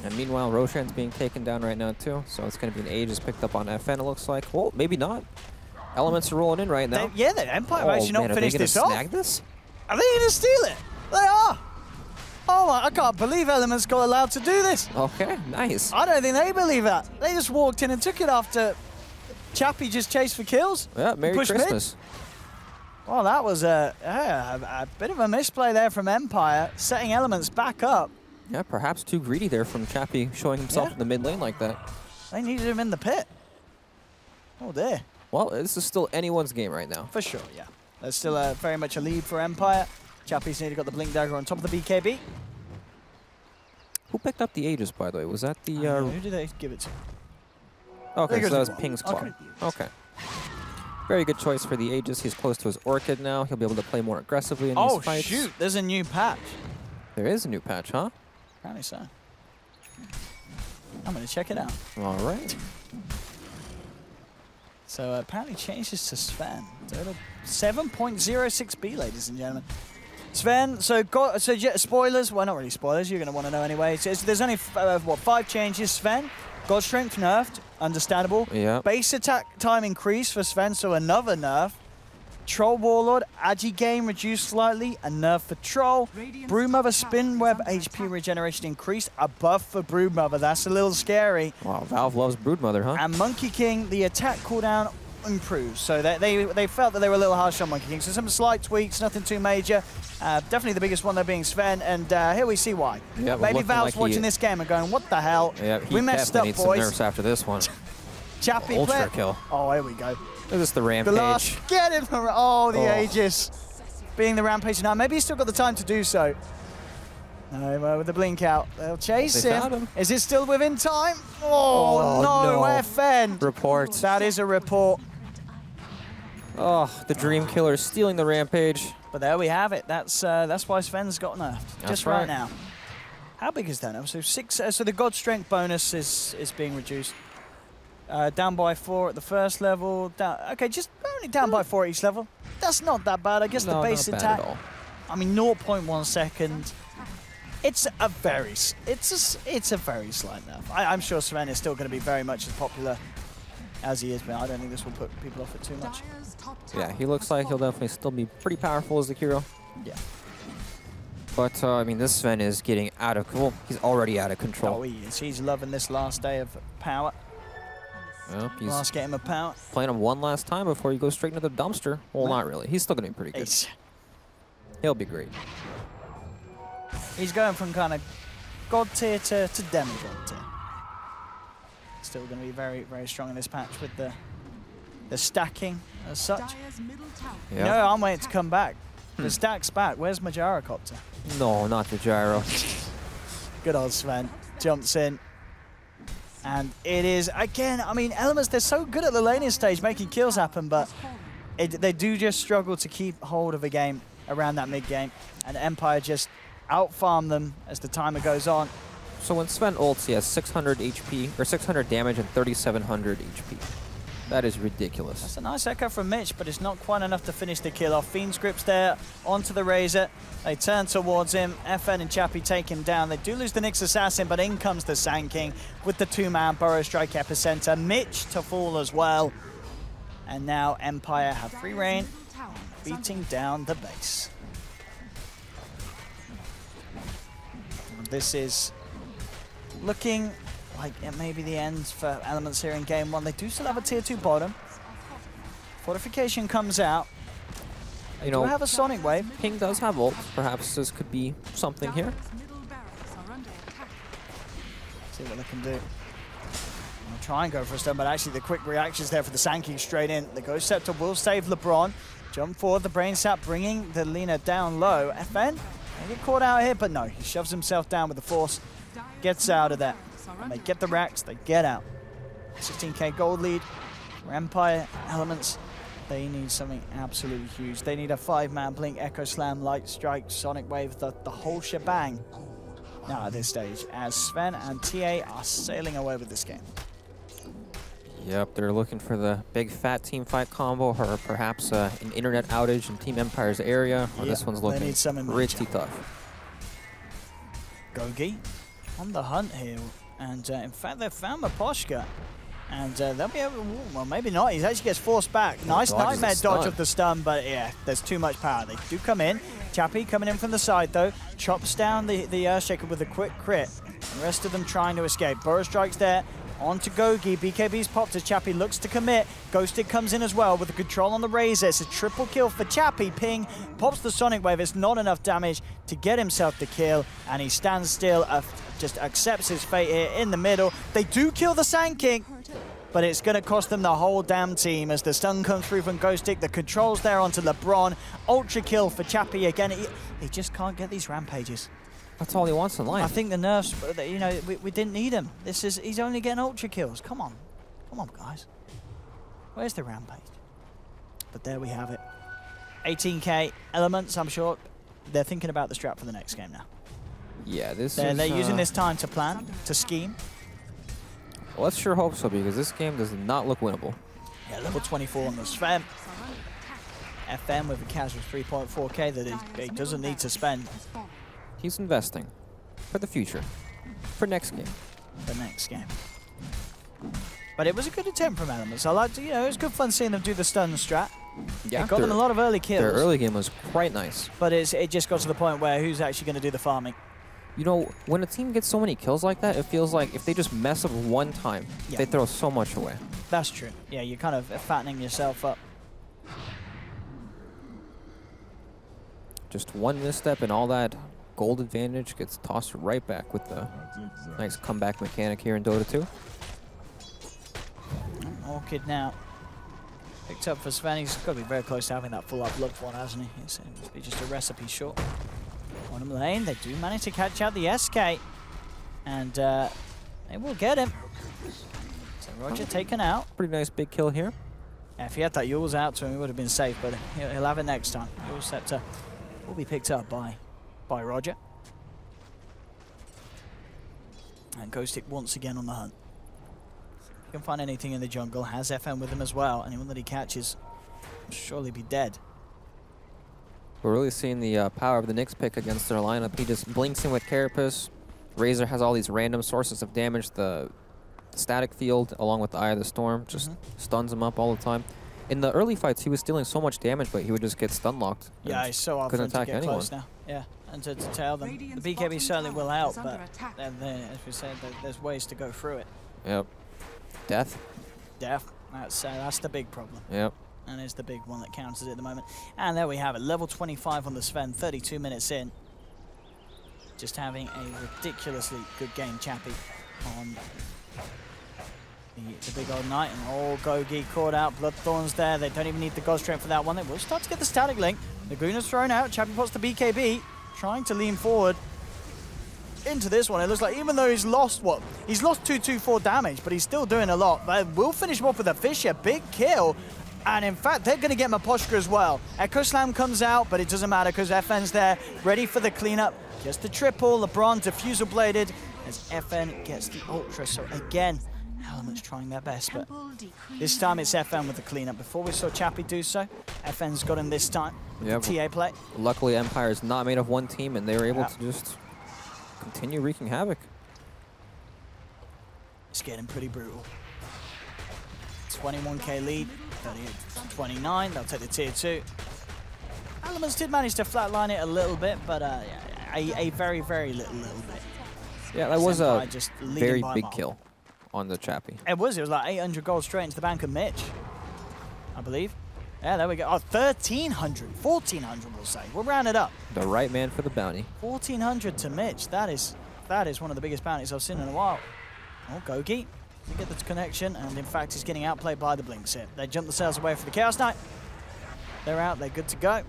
S4: And meanwhile, Roshan's being taken down right now too, so it's going to be an Aegis picked up on FN, it looks like. Well, maybe not. Elements are rolling in right now.
S6: Yeah, the Empire have actually not finished this off.
S4: Are they going to snag this?
S6: Are they going to steal it? They are! Oh my, I can't believe Elements got allowed to do this.
S4: Okay, nice.
S6: I don't think they believe that. They just walked in and took it after Chappie just chased for kills.
S4: Yeah, Merry Christmas.
S6: Mid. Well, that was a bit of a misplay there from Empire, setting Elements back up.
S4: Yeah, perhaps too greedy there from Chappie showing himself in the mid lane like that.
S6: They needed him in the pit. Oh dear.
S4: Well, this is still anyone's game right now.
S6: For sure, yeah. There's still very much a lead for Empire. Chappie's nearly got the Blink Dagger on top of the BKB.
S4: Who picked up the Aegis, by the way? Was that the...
S6: who did they give it to?
S4: Okay, so that was Ping's Claw. Okay. Very good choice for the Aegis. He's close to his Orchid now. He'll be able to play more aggressively in these fights.
S6: Oh, shoot. There's a new patch.
S4: There is a new patch, huh?
S6: Apparently so. I'm going to check it out.
S4: All right.
S6: So apparently changes to Sven. 7.06B, ladies and gentlemen. Sven, so spoilers. Well, not really spoilers. You're going to want to know anyway. There's only, 5 changes. Sven, God Strength nerfed. Understandable.
S4: Yeah.
S6: Base attack time increased for Sven, so another nerf. Troll Warlord, Agi game reduced slightly, a nerf for Troll. Broodmother Spin Web HP regeneration increased, a buff for Broodmother. That's a little scary.
S4: Wow, Valve loves Broodmother, huh?
S6: And Monkey King, the attack cooldown improved. So they felt that they were a little harsh on Monkey King. So some slight tweaks, nothing too major. Definitely the biggest one there being Sven, and here we see why.
S4: Yeah,
S6: maybe Valve's like watching this game and going, what the hell?
S4: Yeah,
S6: we messed up, boys.
S4: Some nerfs after this one.
S6: Chappie
S4: Ultra kill.
S6: Oh, here we go.
S4: This is the Rampage.
S6: The last, get him! Oh, the Aegis. Being the Rampage now. Maybe he's still got the time to do so. No, with the blink out. They'll chase him. Is it still within time? Oh no, FN.
S4: Report.
S6: That is a report.
S4: Oh, the Dream Killer stealing the Rampage.
S6: But there we have it. That's why Sven's got nerfed. Just right now. How big is that now? So 6. So the God Strength bonus is being reduced. Down by 4 at the first level. Down, okay, just only down by 4 at each level. That's not that bad. I guess the base attack. I mean, 0.1 second. It's a very slight nerf. I'm sure Sven is still going to be very much as popular as he is, but I don't think this will put people off it too much.
S4: Yeah, he looks like he'll definitely still be pretty powerful as the hero.
S6: Yeah.
S4: But, I mean, this Sven is getting out of control. He's already out of control.
S6: Oh, he is. He's loving this last day of power.
S4: Yep, he's
S6: last game of power.
S4: Playing him one last time before he goes straight into the dumpster. Well, not really. He's still going to be pretty good. He'll be great.
S6: He's going from kind of God tier to demigod tier. Still going to be very, very strong in this patch with the stacking as such.
S4: Yep.
S6: No, I'm waiting to come back. The stack's back. Where's my gyrocopter?
S4: No, not the gyro.
S6: Good old Sven. Jumps in. And it is, again, I mean, Elements, they're so good at the laning stage making kills happen, but they do just struggle to keep hold of a game around that mid-game. And Empire just out-farm them as the timer goes on.
S4: So when Sven ults, he has 600 HP, or 600 damage and 3,700 HP. That is ridiculous.
S6: That's a nice echo from Mitch, but it's not quite enough to finish the kill off. Fiend's Grip's there, onto the Razor. They turn towards him. FN and Chappie take him down. They do lose the Nyx Assassin, but in comes the Sand King with the 2-man Burrow Strike Epicenter. Mitch to fall as well. And now Empire have free reign, beating down the base. This is looking like it may be the end for Elements here in game 1. They do still have a tier 2 bottom. Fortification comes out.
S4: You know,
S6: do have a Sonic Wave.
S4: Ping does have ult. Perhaps this could be something here.
S6: See what they can do. I'll try and go for a stun, but actually the quick reactions there for the Sand King straight in. The Ghost Scepter will save LeBron. Jump forward, the Brain Sap bringing the Lina down low. FN may get caught out here, but no, he shoves himself down with the Force. Gets out of there. And they get the racks, they get out. 16k gold lead for Empire. Elements, they need something absolutely huge. They need a 5-man Blink, Echo Slam, Light Strike, Sonic Wave, the whole shebang. Now at this stage, as Sven and TA are sailing away with this game.
S4: Yep, they're looking for the big fat team fight combo, or perhaps an internet outage in Team Empire's area. Or this one's looking pretty tough.
S6: Gogi on the hunt here. And in fact, they've found Maposhka. And they'll be able to, well, maybe not. He actually gets forced back. Nice nightmare dodge of the stun, but yeah, there's too much power. They do come in. Chappie coming in from the side, though. Chops down the Earthshaker with a quick crit. The rest of them trying to escape. Burrow Strike's there. On to Gogi. BKB's popped as Chappie looks to commit. Ghosted comes in as well with the control on the Razor. It's a triple kill for Chappie. Ping pops the Sonic Wave. It's not enough damage to get himself the kill, and he stands still, just accepts his fate here in the middle. They do kill the Sand King, but it's going to cost them the whole damn team as the stun comes through from Ghostic. The control's there onto LeBron. Ultra kill for Chappie again. He just can't get these rampages.
S4: That's all he wants in life.
S6: I think the nerfs, you know, we didn't need him. He's only getting ultra kills. Come on, guys. Where's the rampage? But there we have it. 18k Elements. I'm sure they're thinking about the strat for the next game now.
S4: Yeah,
S6: they're using this time to plan, to scheme.
S4: Well, let's sure hope so, because this game does not look winnable.
S6: Yeah, level 24 on the Sven. FN with a casual 3.4k that he doesn't need to spend.
S4: He's investing for the future, for next game.
S6: The next game. But it was a good attempt from Elements. I liked, you know, it was good fun seeing them do the stun strat.
S4: Yeah,
S6: it got them a lot of early kills.
S4: Their early game was quite nice.
S6: But it just got to the point where who's actually going to do the farming?
S4: You know, when a team gets so many kills like that, it feels like if they just mess up one time, they throw so much away.
S6: That's true. Yeah, you're kind of fattening yourself up.
S4: Just one misstep and all that gold advantage gets tossed right back with the nice comeback mechanic here in Dota 2.
S6: Orchid now picked up for Sven. He's got to be very close to having that full up look one, hasn't he? It's just a recipe short. Bottom lane, they do manage to catch out the SK, and they will get him. So Roger taken out.
S4: Pretty nice big kill here.
S6: Yeah, if he had that Yule's out to him, he would have been safe, but he'll have it next time. Yule's Scepter will be picked up by Roger. And Ghostic once again on the hunt. If he can find anything in the jungle, has FN with him as well. Anyone that he catches will surely be dead.
S4: We're really seeing the power of the Nyx pick against their lineup. He just blinks in with Carapace. Razor has all these random sources of damage. The static field, along with the Eye of the Storm, just stuns him up all the time. In the early fights, he was dealing so much damage, but he would just get stun locked.
S6: Yeah, he's so often to get close now. Yeah, and to tail them. The BKB certainly will help, but then, as we said, there's ways to go through it.
S4: Yep. Death.
S6: Death. That's the big problem.
S4: Yep.
S6: And is the big one that counts at the moment. And there we have it. Level 25 on the Sven, 32 minutes in. Just having a ridiculously good game, Chappie, on the big old knight. And Gogi caught out. Bloodthorns there. They don't even need the God Strength for that one. They will start to get the static link. Laguna's thrown out. Chappie pots the BKB, trying to lean forward into this one. It looks like even though he's lost, what? He's lost 224 damage, but he's still doing a lot. But we'll finish him off with a Fisher. Big kill. And in fact, they're going to get Maposhka as well. Echo Slam comes out, but it doesn't matter because FN's there, ready for the cleanup. Just the triple, LeBron diffusal bladed as FN gets the Ultra. So again, Element's trying their best, but this time it's FN with the cleanup. Before we saw Chappie do so, FN's got him this time.
S4: Yep.
S6: TA play.
S4: Luckily, Empire is not made of one team, and they were able to just continue wreaking havoc.
S6: It's getting pretty brutal. 21k lead, 38-29. They'll take the tier 2. Elements did manage to flatline it a little bit, but a very, very little bit.
S4: Yeah, that was a
S6: just
S4: very big kill on the Chappie.
S6: It was like 800 gold straight into the bank of Mitch, I believe. Yeah, there we go. Oh, 1,300, 1,400 we'll say. We'll round it up.
S4: The right man for the bounty.
S6: 1,400 to Mitch. That is one of the biggest bounties I've seen in a while. Oh, Gogi. We get the connection, and in fact, he's getting outplayed by the Blinks here. They jump the sails away for the Chaos Knight. They're out, they're good to go.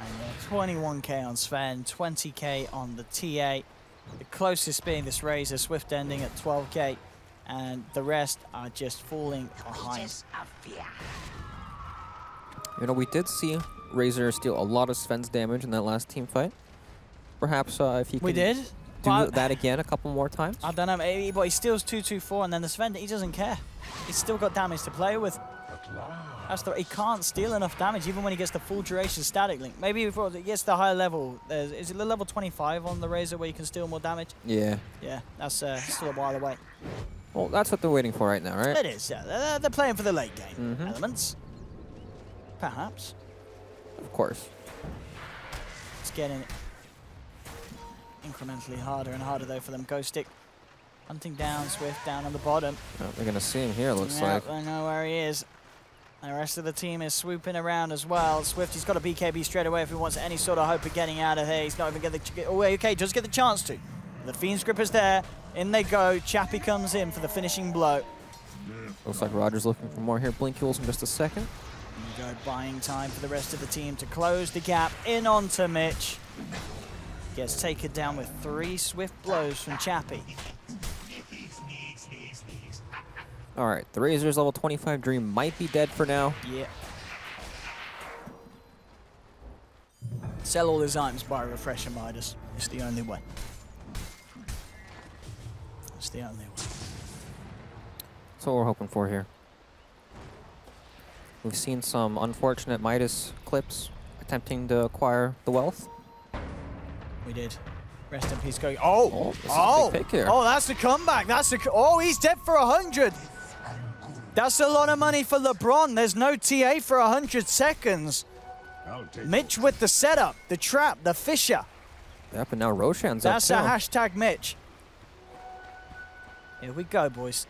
S6: And 21k on Sven, 20k on the TA. The closest being this Razor, Swift ending at 12k, and the rest are just falling behind.
S4: You know, we did see Razor steal a lot of Sven's damage in that last team fight. Perhaps if he can do that again a couple more times.
S6: I don't know, maybe, but he steals 224, and then the Sven, he doesn't care. He's still got damage to play with. He can't steal enough damage even when he gets the full duration static link. Maybe if he gets the higher level, is it the level 25 on the Razor where you can steal more damage?
S4: Yeah.
S6: Yeah, that's still a while away.
S4: Well, that's what they're waiting for right now, right?
S6: It is, yeah. They're playing for the late game elements. Perhaps.
S4: Of course.
S6: It's getting incrementally harder and harder though for them. Ghostic hunting down Swift down on the bottom.
S4: Oh, they're going to see him here, looks like.
S6: I know where he is. The rest of the team is swooping around as well. Swift, he's got a BKB straight away if he wants any sort of hope of getting out of here. He's not even getting the... Oh, okay, does get the chance to. The Fiend's Grip is there. In they go. Chappie comes in for the finishing blow.
S4: Looks like Roger's looking for more here. Blink Heals in just a second.
S6: There we go, buying time for the rest of the team to close the gap. In onto Mitch. Gets taken down with 3 swift blows from Chappie.
S4: All right, the Razor's level 25 Dream might be dead for now.
S6: Yeah. Sell all his items, buy a Refresher Midas. It's the only way. It's the only way.
S4: That's what we're hoping for here. We've seen some unfortunate Midas clips attempting to acquire the wealth.
S6: We did. Rest in peace, Gogi. Oh!
S4: This is a big pick here.
S6: Oh, that's the comeback. Oh, he's dead for 100. That's a lot of money for LeBron. There's no TA for 100 seconds. Mitch with the setup, the trap, the Fisher.
S4: Yep, and now Roshan's up
S6: That's
S4: too.
S6: a hashtag Mitch. Here we go, boys.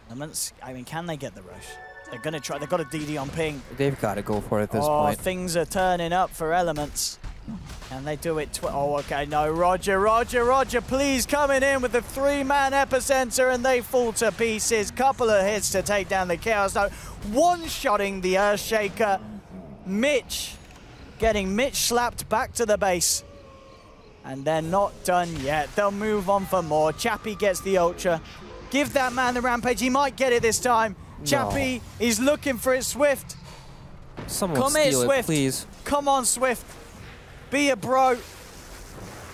S6: Elements, I mean, can they get the Roche? They're going to try. They've got a DD on ping.
S4: They've got to go for it at this
S6: point.
S4: point.
S6: Things are turning up for Elements. And they do it. Oh, okay. No, Roger, please coming in with the 3-man epicenter, and they fall to pieces. Couple of hits to take down the Chaos Knight. One-shotting the Earthshaker. Mitch getting slapped back to the base. And they're not done yet. They'll move on for more. Chappie gets the Ultra. Give that man the rampage. He might get it this time. Chappie is looking for it, Swift.
S4: Someone
S6: Come here,
S4: steal it,
S6: Swift.
S4: please.
S6: Come on, Swift. Be a bro.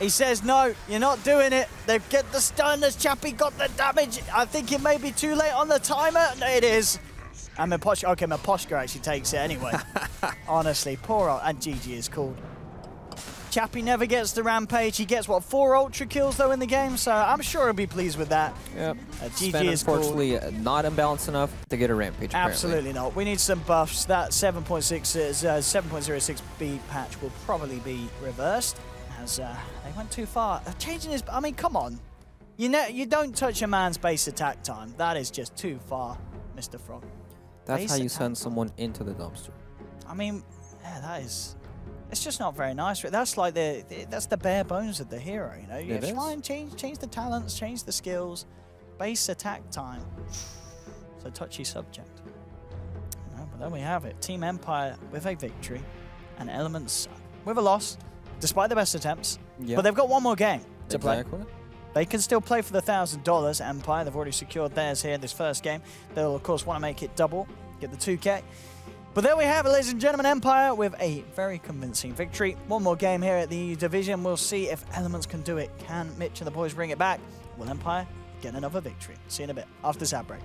S6: He says, no, you're not doing it. They get the stun as Chappie got the damage. I think it may be too late on the timer. No, it is. And Miposhka, okay, Miposhka actually takes it anyway. Honestly, poor old, and GG is called. Chappie never gets the rampage. He gets, what, 4 ultra kills, though, in the game? So I'm sure he'll be pleased with that.
S4: Yep.
S6: GG
S4: Sven,
S6: is called.
S4: unfortunately, not imbalanced enough to get a rampage,
S6: Absolutely not. We need some buffs. That 7.06B patch will probably be reversed, as they went too far. Changing his... I mean, come on. You don't touch a man's base attack time. That is just too far, Mr. Frog.
S4: That's
S6: base
S4: how you
S6: attack
S4: send someone into the dumpster.
S6: I mean, yeah, that is... It's just not very nice. That's like that's the bare bones of the hero, you know. You try and change the talents, change the skills, base attack time. It's a touchy subject. No, but there we have it. Team Empire with a victory, and Elements with a loss, despite the best attempts. Yep. But they've got one more game to play. They can still play for the $1,000. Empire, they've already secured theirs here in this first game. They'll of course want to make it double, get the 2K. But there we have it, ladies and gentlemen, Empire with a very convincing victory. One more game here at the division. We'll see if Elements can do it. Can Mitch and the boys bring it back? Will Empire get another victory? See you in a bit after this ad break.